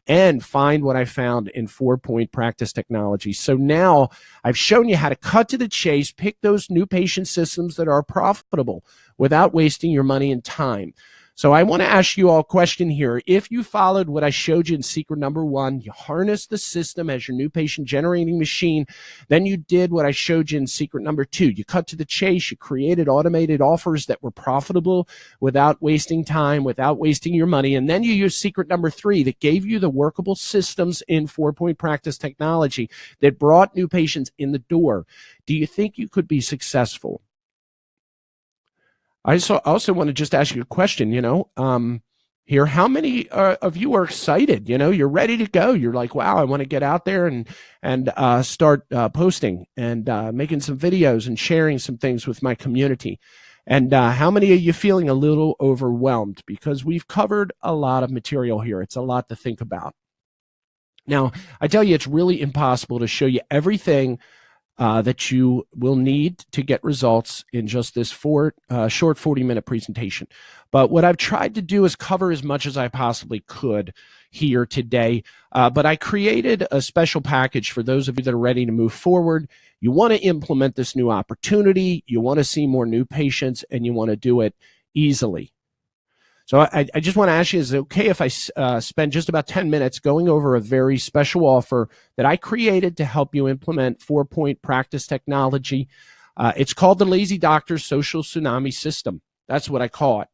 and find what I found in 4-Point Practice Technology. So now I've shown you how to cut to the chase, pick those new patient systems that are profitable without wasting your money and time. So I want to ask you all a question here. If you followed what I showed you in secret number 1, you harnessed the system as your new patient generating machine, then you did what I showed you in secret number 2. You cut to the chase. You created automated offers that were profitable without wasting time, without wasting your money. And then you used secret number 3 that gave you the workable systems in 4-Point Practice Technology that brought new patients in the door. Do you think you could be successful? I also want to just ask you a question, here, how many of you are excited? You're ready to go. You're like, wow, I want to get out there and start posting and making some videos and sharing some things with my community. And how many are you feeling a little overwhelmed? Because we've covered a lot of material here. It's a lot to think about. Now, I tell you, it's really impossible to show you everything that you will need to get results in just this short 40-minute presentation. But what I've tried to do is cover as much as I possibly could here today. But I created a special package for those of you that are ready to move forward. You want to implement this new opportunity, you want to see more new patients, and you want to do it easily. So I just want to ask you, is it okay if I spend just about 10 minutes going over a very special offer that I created to help you implement 4-Point Practice Technology? It's called the Lazy Doctor Social Tsunami System. That's what I call it.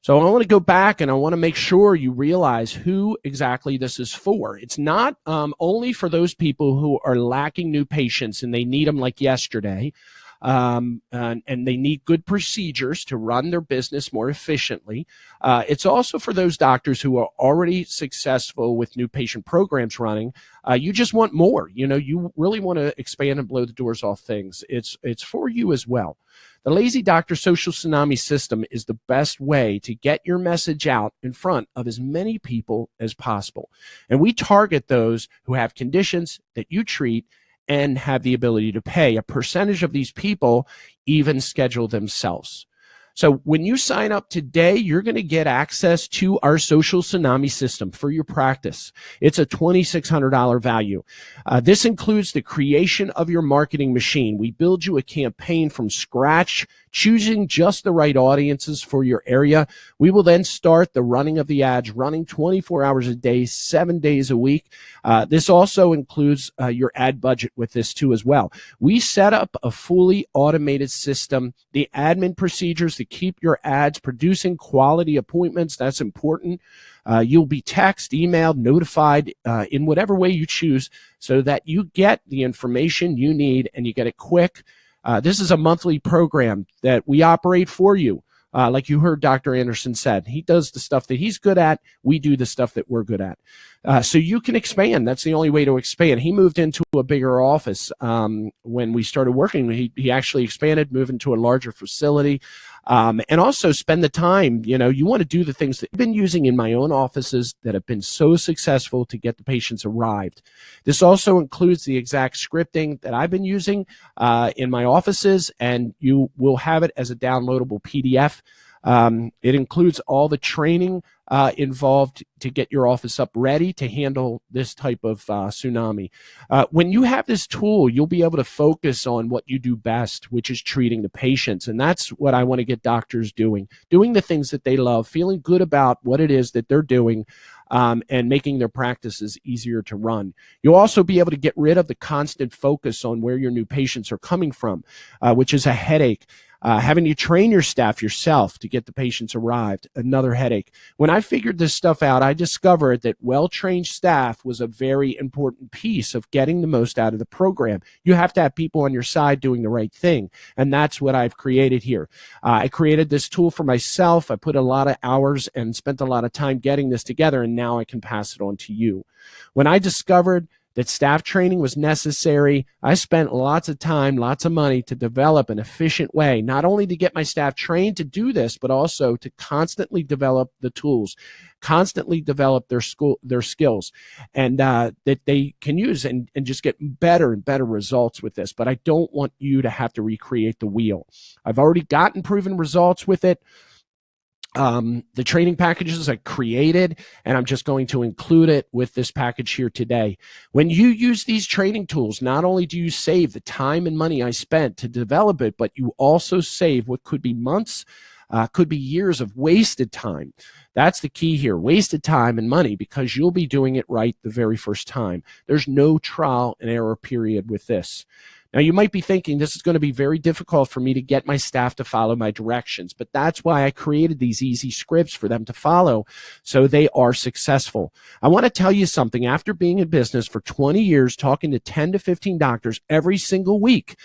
So I want to go back and I want to make sure you realize who exactly this is for. It's not only for those people who are lacking new patients and they need them like yesterday. and they need good procedures to run their business more efficiently. It's also for those doctors who are already successful with new patient programs running. You just want more. You really want to expand and blow the doors off things. It's for you as well. The Lazy Doctor Social Tsunami System is the best way to get your message out in front of as many people as possible. And we target those who have conditions that you treat and have the ability to pay. A percentage of these people even schedule themselves. So when you sign up today, you're going to get access to our Social Tsunami System for your practice. It's a $2,600 value. This includes the creation of your marketing machine. We build you a campaign from scratch, choosing just the right audiences for your area. We will then start the running of the ads, running 24 hours a day, 7 days a week. This also includes your ad budget with this too as well. We set up a fully automated system, the admin procedures to keep your ads producing quality appointments. That's important. You'll be texted, emailed, notified in whatever way you choose so that you get the information you need and you get it quick. This is a monthly program that we operate for you. Like you heard Dr. Anderson said, he does the stuff that he's good at. We do the stuff that we're good at. So you can expand. That's the only way to expand. He moved into a bigger office when we started working. He actually expanded, moved into a larger facility, and also spend the time. You want to do the things that I've been using in my own offices that have been so successful to get the patients arrived. This also includes the exact scripting that I've been using in my offices, and you will have it as a downloadable PDF. It includes all the training involved to get your office up ready to handle this type of tsunami. When you have this tool, you'll be able to focus on what you do best, which is treating the patients. And that's what I want to get doctors doing the things that they love, feeling good about what it is that they're doing, and making their practices easier to run. You'll also be able to get rid of the constant focus on where your new patients are coming from, which is a headache. Having to train your staff yourself to get the patients arrived, another headache. When I figured this stuff out, I discovered that well-trained staff was a very important piece of getting the most out of the program. You have to have people on your side doing the right thing, and that's what I've created here. I created this tool for myself. I put a lot of hours and spent a lot of time getting this together, and now I can pass it on to you. When I discovered that staff training was necessary, I spent lots of time, lots of money to develop an efficient way, not only to get my staff trained to do this, but also to constantly develop the tools, constantly develop their skills, and that they can use and just get better and better results with this. But I don't want you to have to recreate the wheel. I've already gotten proven results with it. The training packages I created, and I'm just going to include it with this package here today. When you use these training tools, not only do you save the time and money I spent to develop it, but you also save what could be months, could be years of wasted time. That's the key here, wasted time and money, because you'll be doing it right the very first time. There's no trial and error period with this. Now, you might be thinking this is going to be very difficult for me to get my staff to follow my directions, but that's why I created these easy scripts for them to follow so they are successful. I want to tell you something. After being in business for 20 years, talking to 10 to 15 doctors every single week,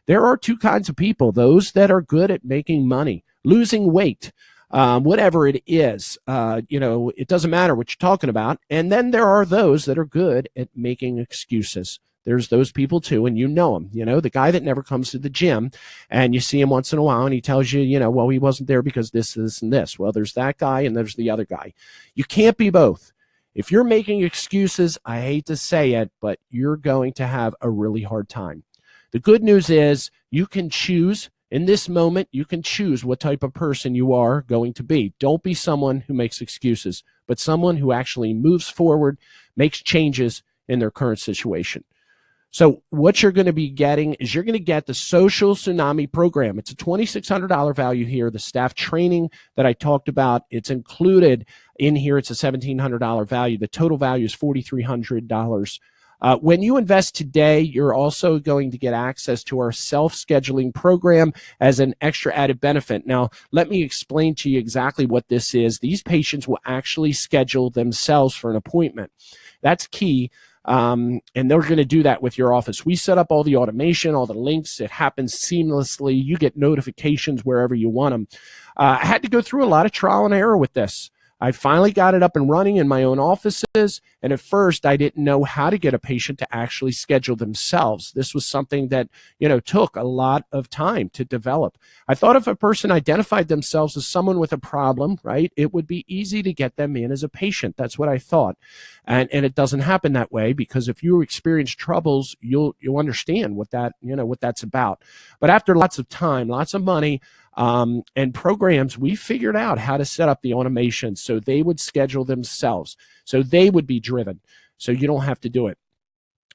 there are two kinds of people: those that are good at making money, losing weight, whatever it is, it doesn't matter what you're talking about. And then there are those that are good at making excuses. There's those people too, and you know them. The guy that never comes to the gym, and you see him once in a while, and he tells you, well, he wasn't there because this, and this. Well, there's that guy, and there's the other guy. You can't be both. If you're making excuses, I hate to say it, but you're going to have a really hard time. The good news is you can choose. In this moment, you can choose what type of person you are going to be. Don't be someone who makes excuses, but someone who actually moves forward, makes changes in their current situation. So what you're going to be getting is you're going to get the Social Tsunami program. It's a $2,600 value here. The staff training that I talked about, it's included in here. It's a $1,700 value. The total value is $4,300. When you invest today, you're also going to get access to our self-scheduling program as an extra added benefit. Now, let me explain to you exactly what this is. These patients will actually schedule themselves for an appointment. That's key. And they're going to do that with your office. We set up all the automation, all the links. It happens seamlessly. You get notifications wherever you want them. I had to go through a lot of trial and error with this. I finally got it up and running in my own offices. And at first, I didn't know how to get a patient to actually schedule themselves. This was something that, took a lot of time to develop. I thought if a person identified themselves as someone with a problem, right, it would be easy to get them in as a patient. That's what I thought. And it doesn't happen that way, because if you experience troubles, you'll understand what that's about. But after lots of time, lots of money, and programs, we figured out how to set up the automation so they would schedule themselves, so they would be driven, so you don't have to do it.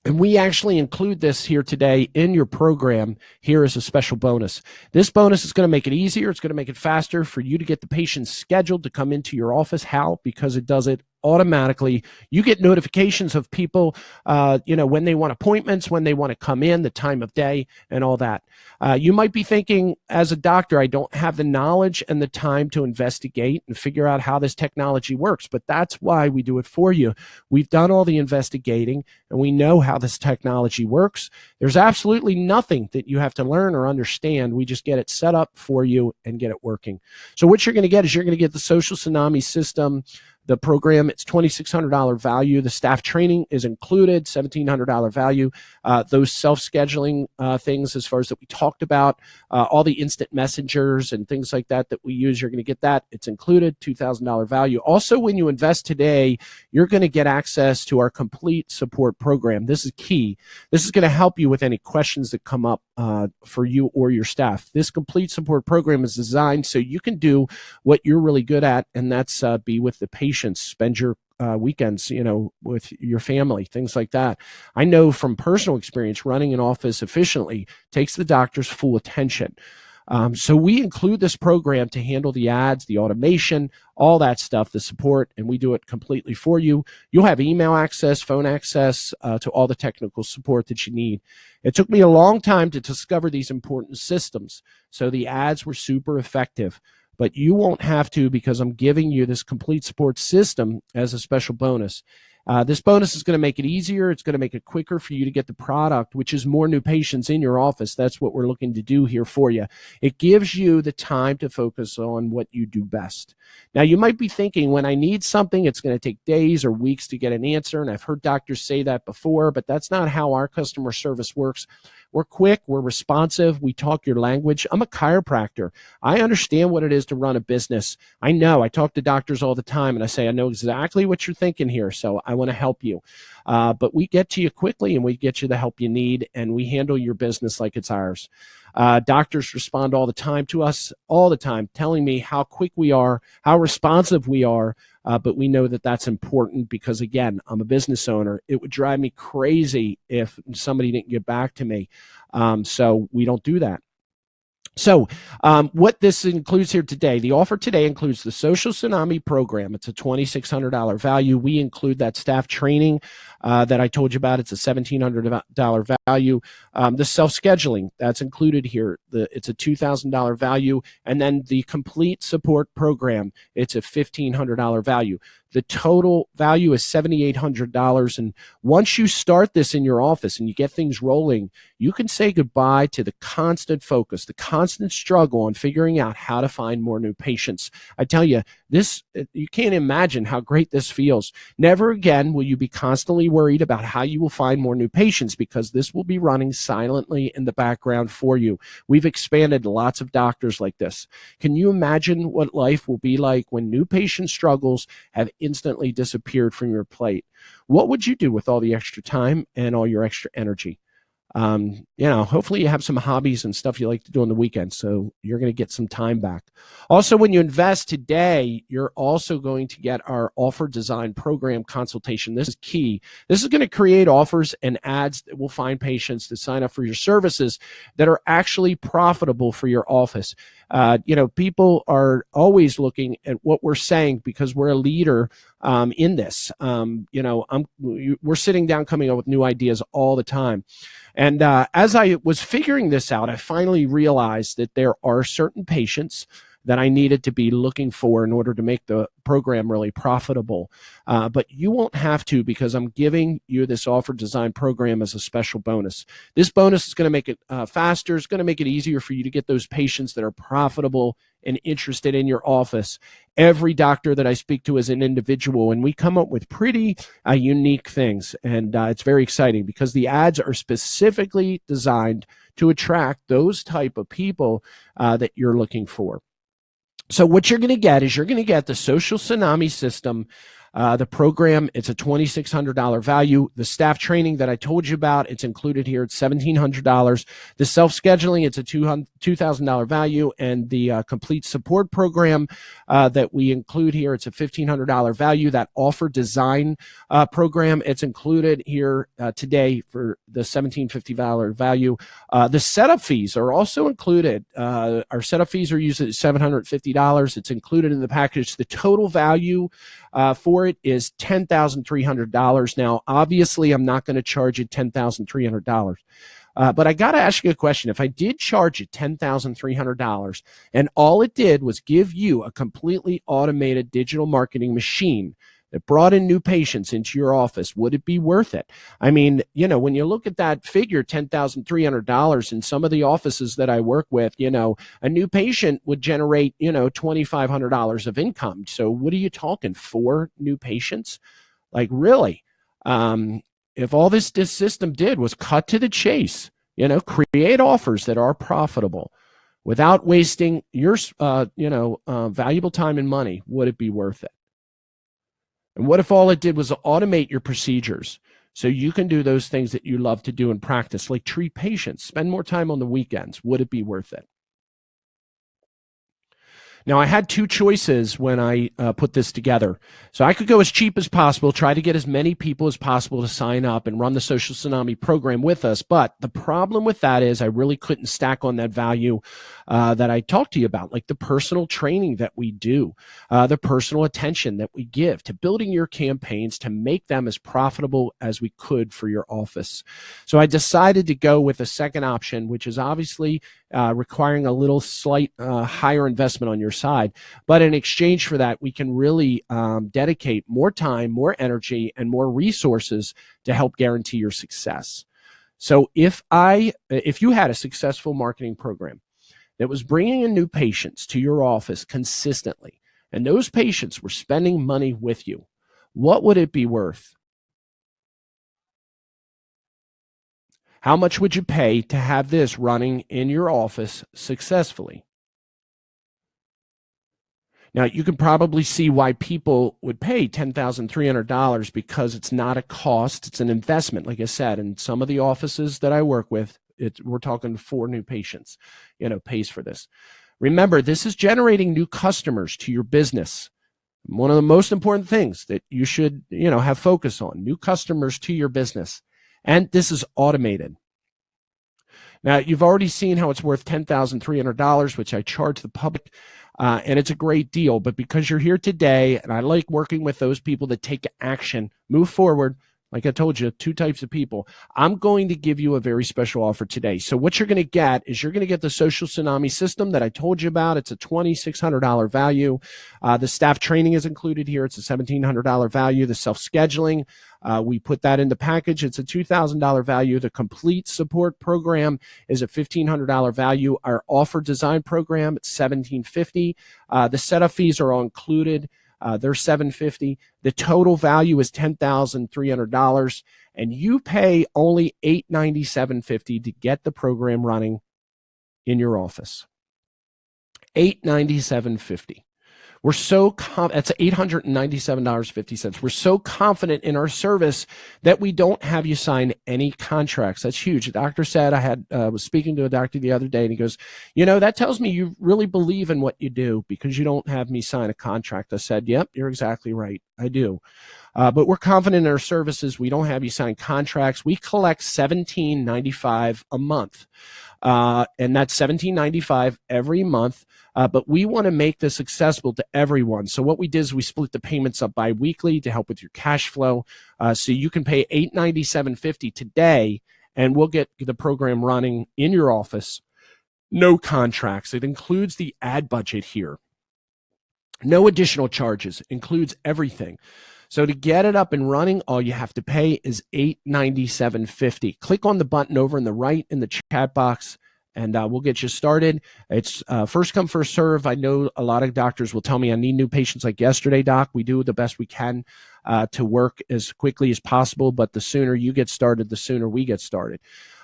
And we actually include this here today in your program here as a special bonus. This bonus is going to make it easier. It's going to make it faster for you to get the patient scheduled to come into your office. How? Because it does it automatically. You get notifications of people, when they want appointments, when they want to come in, the time of day, and all that. You might be thinking, as a doctor, I don't have the knowledge and the time to investigate and figure out how this technology works, but that's why we do it for you. We've done all the investigating, and we know how this technology works. There's absolutely nothing that you have to learn or understand. We just get it set up for you and get it working. So what you're going to get is you're going to get the Social Tsunami system. The program, it's $2,600 value. The staff training is included, $1,700 value. Those self-scheduling things, as far as that we talked about, all the instant messengers and things like that we use, you're going to get that. It's included, $2,000 value. Also, when you invest today, you're going to get access to our complete support program. This is key. This is going to help you with any questions that come up for you or your staff. This complete support program is designed so you can do what you're really good at, and that's be with the patient. Spend your weekends, with your family, things like that. I know from personal experience, running an office efficiently takes the doctor's full attention. So we include this program to handle the ads, the automation, all that stuff, the support, and we do it completely for you. You'll have email access, phone access to all the technical support that you need. It took me a long time to discover these important systems, so the ads were super effective. But you won't have to, because I'm giving you this complete support system as a special bonus. This bonus is going to make it easier. It's going to make it quicker for you to get the product, which is more new patients in your office. That's what we're looking to do here for you. It gives you the time to focus on what you do best. Now, you might be thinking, when I need something, it's going to take days or weeks to get an answer. And I've heard doctors say that before, but that's not how our customer service works. We're quick, we're responsive, we talk your language. I'm a chiropractor. I understand what it is to run a business. I talk to doctors all the time, and I say, I know exactly what you're thinking here, so I want to help you. But we get to you quickly, and we get you the help you need, and we handle your business like it's ours. Doctors respond all the time to us, all the time, telling me how quick we are, how responsive we are. But we know that that's important because, again, I'm a business owner. It would drive me crazy if somebody didn't get back to me. So we don't do that. So what this includes here today, the offer today includes the Social Tsunami program. It's a $2,600 value. We include that staff training that I told you about. It's a $1,700 value. The self-scheduling, that's included here. It's a $2,000 value. And then the complete support program, it's a $1,500 value. The total value is $7,800. And once you start this in your office and you get things rolling, you can say goodbye to the constant focus, the constant struggle on figuring out how to find more new patients. I tell you, you can't imagine how great this feels. Never again will you be constantly worried about how you will find more new patients, because this will be running silently in the background for you. We've expanded lots of doctors like this. Can you imagine what life will be like when new patient struggles have instantly disappeared from your plate? What would you do with all the extra time and all your extra energy? Hopefully you have some hobbies and stuff you like to do on the weekend, so you're going to get some time back. Also, when you invest today, you're also going to get our offer design program consultation. This is key. This is going to create offers and ads that will find patients to sign up for your services that are actually profitable for your office. People are always looking at what we're saying because we're a leader in this. We're sitting down coming up with new ideas all the time. And as I was figuring this out, I finally realized that there are certain patients that I needed to be looking for in order to make the program really profitable. But you won't have to, because I'm giving you this offer design program as a special bonus. This bonus is going to make it faster. It's going to make it easier for you to get those patients that are profitable and interested in your office. Every doctor that I speak to is an individual, and we come up with pretty unique things. And it's very exciting because the ads are specifically designed to attract those type of people that you're looking for. So what you're going to get is you're going to get the Social Tsunami system. The program, it's a $2,600 value. The staff training that I told you about, it's included here. It's $1,700. The self-scheduling, it's a $2,000 value. And the complete support program that we include here, it's a $1,500 value. That offer design program, it's included here today for the $1,750 value. The setup fees are also included. Our setup fees are usually $750. It's included in the package. The total value for it is $10,300. Now, obviously, I'm not going to charge you $10,300. But I got to ask you a question. If I did charge you $10,300 and all it did was give you a completely automated digital marketing machine that brought in new patients into your office, would it be worth it? I mean, you know, when you look at that figure, $10,300 in some of the offices that I work with, you know, a new patient would generate, you know, $2,500 of income. So what are you talking, 4 new patients? Like, really? If all this system did was cut to the chase, you know, create offers that are profitable without wasting your, valuable time and money, would it be worth it? And what if all it did was automate your procedures so you can do those things that you love to do in practice, like treat patients, spend more time on the weekends? Would it be worth it? Now, I had 2 choices when I put this together. So I could go as cheap as possible, try to get as many people as possible to sign up and run the Social Tsunami program with us. But the problem with that is I really couldn't stack on that value that I talked to you about, like the personal training that we do, the personal attention that we give to building your campaigns to make them as profitable as we could for your office. So I decided to go with a second option, which is obviously requiring a little slight higher investment on your side. But in exchange for that, we can really dedicate more time, more energy, and more resources to help guarantee your success. So if you had a successful marketing program that was bringing in new patients to your office consistently, and those patients were spending money with you, what would it be worth? How much would you pay to have this running in your office successfully? Now, you can probably see why people would pay $10,300, because it's not a cost, it's an investment. Like I said, in some of the offices that I work with, we're talking 4 new patients, pays for this. Remember, this is generating new customers to your business. One of the most important things that you should, have focus on, new customers to your business. And this is automated. Now, you've already seen how it's worth $10,300, which I charge the public, and it's a great deal. But because you're here today, and I like working with those people that take action, move forward, like I told you, 2 types of people, I'm going to give you a very special offer today. So what you're going to get is you're going to get the Social Tsunami system that I told you about. It's a $2,600 value. The staff training is included here. It's a $1,700 value. The self-scheduling, we put that in the package. It's a $2,000 value. The complete support program is a $1,500 value. Our offer design program, it's $1,750. The setup fees are all included. They're $750. The total value is $10,300, and you pay only $897.50 to get the program running in your office. $897.50. We're so that's $897.50. We're so confident in our service that we don't have you sign any contracts. That's huge. The doctor said, was speaking to a doctor the other day, and he goes, that tells me you really believe in what you do because you don't have me sign a contract. I said, yep, you're exactly right. I do. But we're confident in our services. We don't have you sign contracts. We collect $17.95 a month. And that's $17.95 every month. But we want to make this accessible to everyone. So what we did is we split the payments up bi-weekly to help with your cash flow. So you can pay $897.50 today, and we'll get the program running in your office No contracts. It includes the ad budget here. No additional charges. Includes everything. So to get it up and running, all you have to pay is $897.50. Click on the button over in the right in the chat box, and we'll get you started. It's first come, first serve. I know a lot of doctors will tell me I need new patients like yesterday, doc. We do the best we can to work as quickly as possible, but the sooner you get started, the sooner we get started.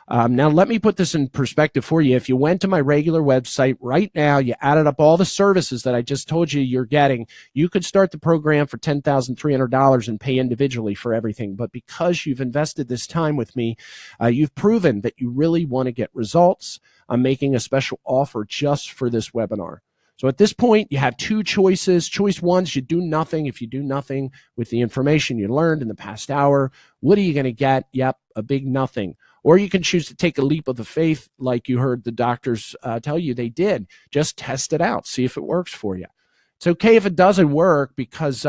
Now, let me put this in perspective for you. If you went to my regular website right now, you added up all the services that I just told you you're getting, you could start the program for $10,300 and pay individually for everything. But because you've invested this time with me, you've proven that you really want to get results. I'm making a special offer just for this webinar. So at this point, you have two choices. Choice one is you do nothing. If you do nothing with the information you learned in the past hour, what are you going to get? Yep, a big nothing. Or you can choose to take a leap of the faith like you heard the doctors tell you they did. Just test it out. See if it works for you. It's okay if it doesn't work because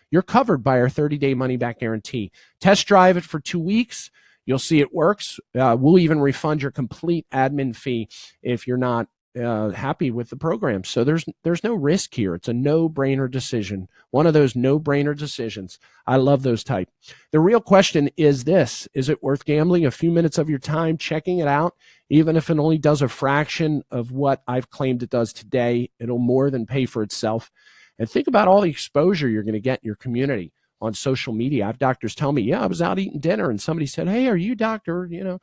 you're covered by our 30-day money-back guarantee. Test drive it for 2 weeks. You'll see it works. We'll even refund your complete admin fee if you're not happy with the program. So there's no risk here. It's a no-brainer decision. One of those no-brainer decisions. I love those type. The real question is this: is it worth gambling a few minutes of your time checking it out? Even if it only does a fraction of what I've claimed it does today, it'll more than pay for itself. And think about all the exposure you're going to get in your community on social media. I have doctors tell me, yeah, I was out eating dinner and somebody said, hey, are you doctor? You know,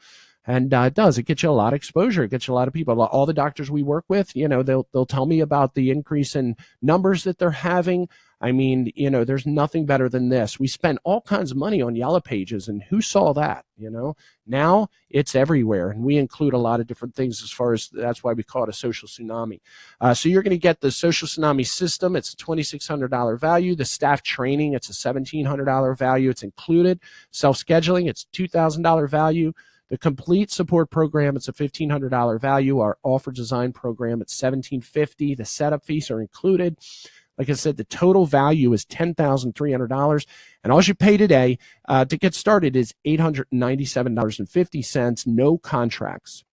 and it does. It gets you a lot of exposure. It gets you a lot of people. All the doctors we work with, you know, they'll tell me about the increase in numbers that they're having. I mean, you know, there's nothing better than this. We spend all kinds of money on Yellow Pages, and who saw that? You know, now it's everywhere, and we include a lot of different things as far as that's why we call it a social tsunami. So you're going to get the social tsunami system. It's a $2,600 value. The staff training, it's a $1,700 value. It's included. Self-scheduling, it's $2,000 value. The complete support program, it's a $1,500 value. Our offer design program, it's $1,750. The setup fees are included. Like I said, the total value is $10,300. And all you pay today to get started is $897.50, no contracts.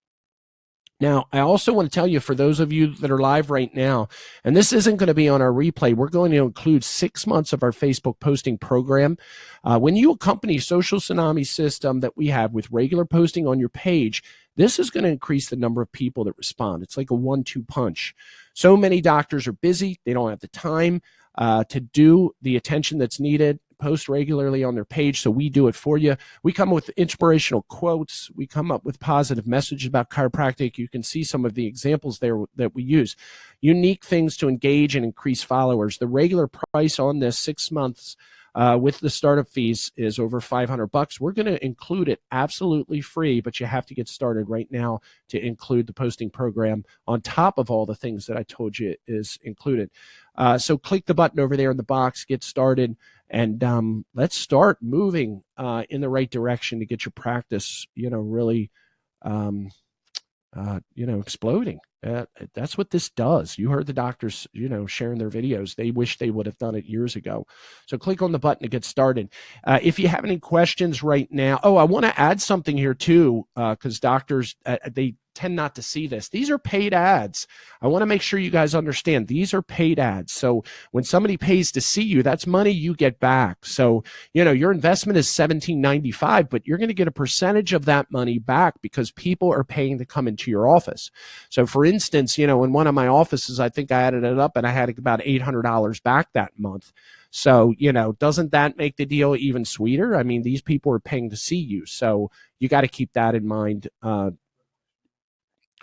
Now, I also want to tell you, for those of you that are live right now, and this isn't going to be on our replay, we're going to include 6 months of our Facebook posting program. When you accompany Social Tsunami system that we have with regular posting on your page, this is going to increase the number of people that respond. It's like a 1-2 punch. So many doctors are busy. They don't have the time to do the attention that's needed, post regularly on their page, so we do it for you. We come up with inspirational quotes. We come up with positive messages about chiropractic. You can see some of the examples there that we use. Unique things to engage and increase followers. The regular price on this 6 months with the startup fees is over $500. We're going to include it absolutely free, but you have to get started right now to include the posting program on top of all the things that I told you is included. So click the button over there in the box, get started, and let's start moving in the right direction to get your practice, you know, really, you know, exploding. That's what this does. You heard the doctors, you know, sharing their videos. They wish they would have done it years ago. So click on the button to get started. If you have any questions right now, I want to add something here too, because doctors, they tend not to see this. These are paid ads. I want to make sure you guys understand these are paid ads. So when somebody pays to see you, that's money you get back. So, you know, your investment is $17.95, but you're going to get a percentage of that money back because people are paying to come into your office. So for instance, you know, in one of my offices, I think I added it up and I had about $800 back that month. So, you know, doesn't that make the deal even sweeter? I mean, these people are paying to see you. So you got to keep that in mind.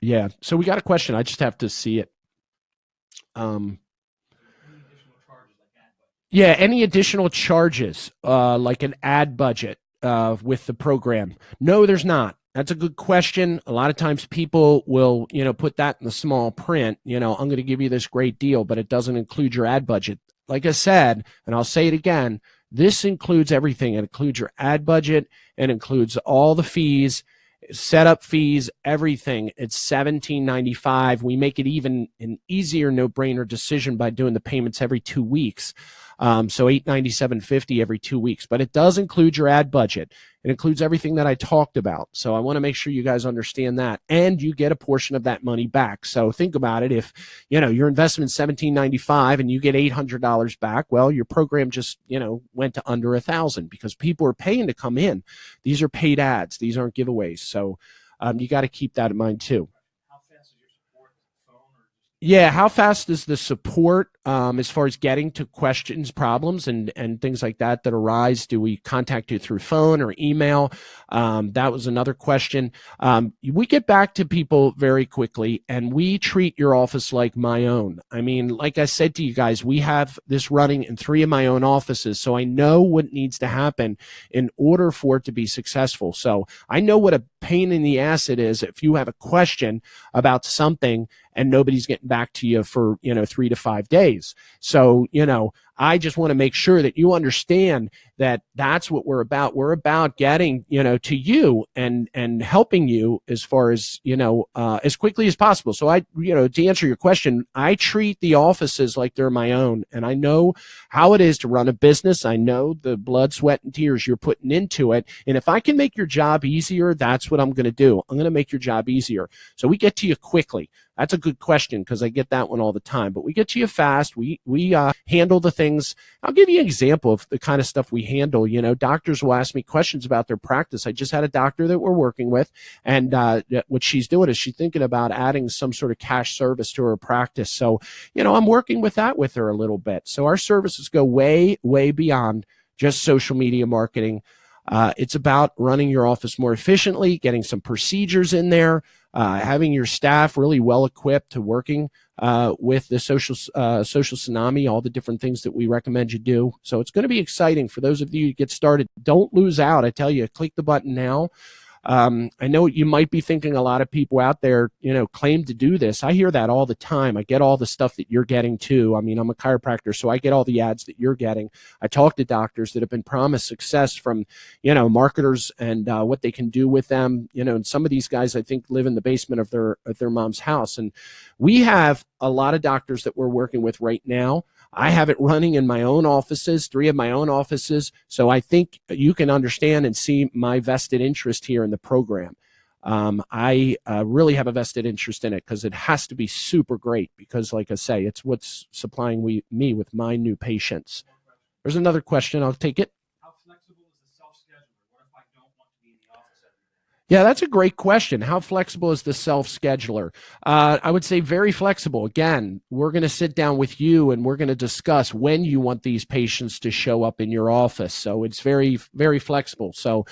Yeah. So we got a question. I just have to see it. Yeah. Any additional charges, like an ad budget, with the program? No, there's not. That's a good question. A lot of times people will, you know, put that in the small print, you know, I'm going to give you this great deal, but it doesn't include your ad budget. Like I said, and I'll say it again, this includes everything. It includes your ad budget. It includes all the fees, setup fees, everything. It's $17.95. We make it even an easier no-brainer decision by doing the payments every 2 weeks. So $897.50 every 2 weeks, but it does include your ad budget. It includes everything that I talked about. So I want to make sure you guys understand that, and you get a portion of that money back. So think about it. If, your investment is $17.95 and you get $800 back, well, your program just, went to under $1,000 because people are paying to come in. These are paid ads. These aren't giveaways. So you got to keep that in mind too. Yeah, how fast is the support as far as getting to questions, problems, and things like that arise? Do we contact you through phone or email? That was another question. We get back to people very quickly, and we treat your office like my own. I mean, like I said to you guys, we have this running in 3 of my own offices, so I know what needs to happen in order for it to be successful. So I know what a pain in the ass it is if you have a question about something and nobody's getting back to you for 3 to 5 days. So I just want to make sure that you understand that that's what we're about. We're about getting to you and helping you as far as as quickly as possible. So to answer your question, I treat the offices like they're my own, and I know how it is to run a business. I know the blood, sweat, and tears you're putting into it, and if I can make your job easier, that's what I'm going to do. I'm going to make your job easier, so we get to you quickly. That's a good question because I get that one all the time. But we get to you fast. We handle the things. I'll give you an example of the kind of stuff we handle. Doctors will ask me questions about their practice. I just had a doctor that we're working with, and what she's doing is she's thinking about adding some sort of cash service to her practice. So, I'm working with that with her a little bit. So our services go way, way beyond just social media marketing. It's about running your office more efficiently, getting some procedures in there, having your staff really well equipped to working with the social tsunami, all the different things that we recommend you do. So it's going to be exciting for those of you who get started. Don't lose out. I tell you, click the button now. I know you might be thinking a lot of people out there, claim to do this. I hear that all the time. I get all the stuff that you're getting too. I mean, I'm a chiropractor, so I get all the ads that you're getting. I talk to doctors that have been promised success from, marketers and what they can do with them. And some of these guys, I think, live in the basement of their mom's house. And we have a lot of doctors that we're working with right now. I have it running in my own offices, 3 of my own offices. So I think you can understand and see my vested interest here in the program. I really have a vested interest in it because it has to be super great because, like I say, it's what's supplying me with my new patients. There's another question. I'll take it. How flexible is the self-scheduler? What if I don't want to be in the office every day? Yeah, that's a great question. How flexible is the self-scheduler? I would say very flexible. Again, we're going to sit down with you and we're going to discuss when you want these patients to show up in your office. So it's very, very flexible. So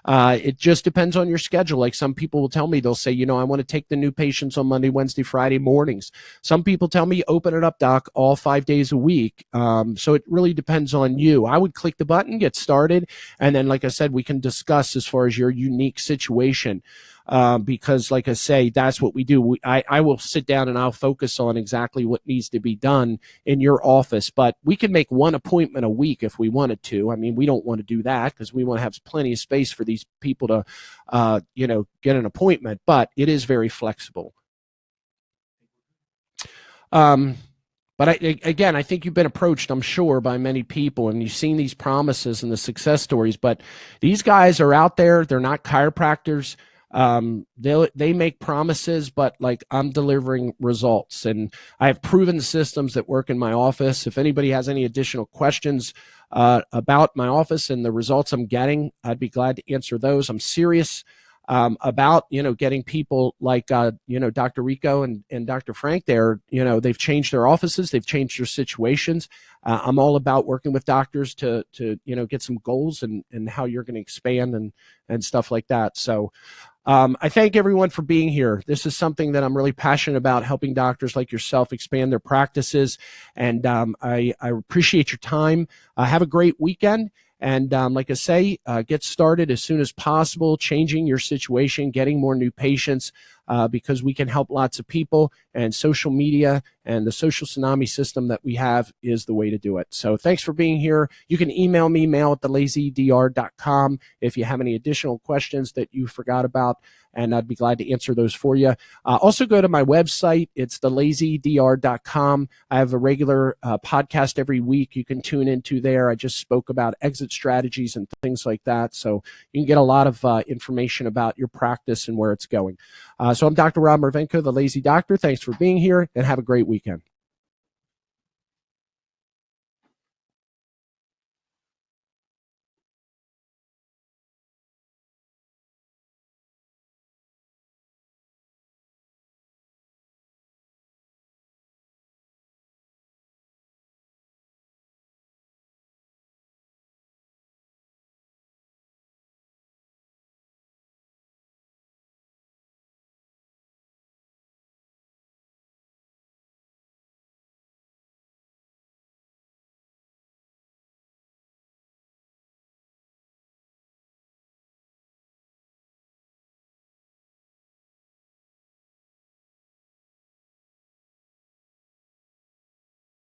it just depends on your schedule. Like some people will tell me, they'll say, I want to take the new patients on Monday, Wednesday, Friday mornings. Some people tell me, open it up, doc, all 5 days a week. So it really depends on you. I would click the button, get started. And then, like I said, we can discuss as far as your unique situation. Because like I say, that's what we do. I will sit down and I'll focus on exactly what needs to be done in your office, but we can make 1 appointment a week if we wanted to. I mean, we don't want to do that because we want to have plenty of space for these people to, get an appointment, but it is very flexible. But I think you've been approached, I'm sure, by many people, and you've seen these promises and the success stories, but these guys are out there. They're not chiropractors. They make promises, but like I'm delivering results, and I have proven systems that work in my office. If anybody has any additional questions about my office and the results I'm getting, I'd be glad to answer those. I'm serious about getting people like Dr. Rico and Dr. Frank there. They've changed their offices, they've changed their situations. I'm all about working with doctors to get some goals and how you're going to expand and stuff like that. So I thank everyone for being here. This is something that I'm really passionate about, helping doctors like yourself expand their practices. And I appreciate your time. Have a great weekend. And like I say, get started as soon as possible, changing your situation, getting more new patients, because we can help lots of people, and social media and the social tsunami system that we have is the way to do it. So thanks for being here. You can email me, mail@thelazydr.com, if you have any additional questions that you forgot about. and I'd be glad to answer those for you. Also, go to my website. It's thelazydr.com. I have a regular podcast every week you can tune into there. I just spoke about exit strategies and things like that, so you can get a lot of information about your practice and where it's going. So I'm Dr. Rob Mervenko, the Lazy Doctor. Thanks for being here, and have a great weekend.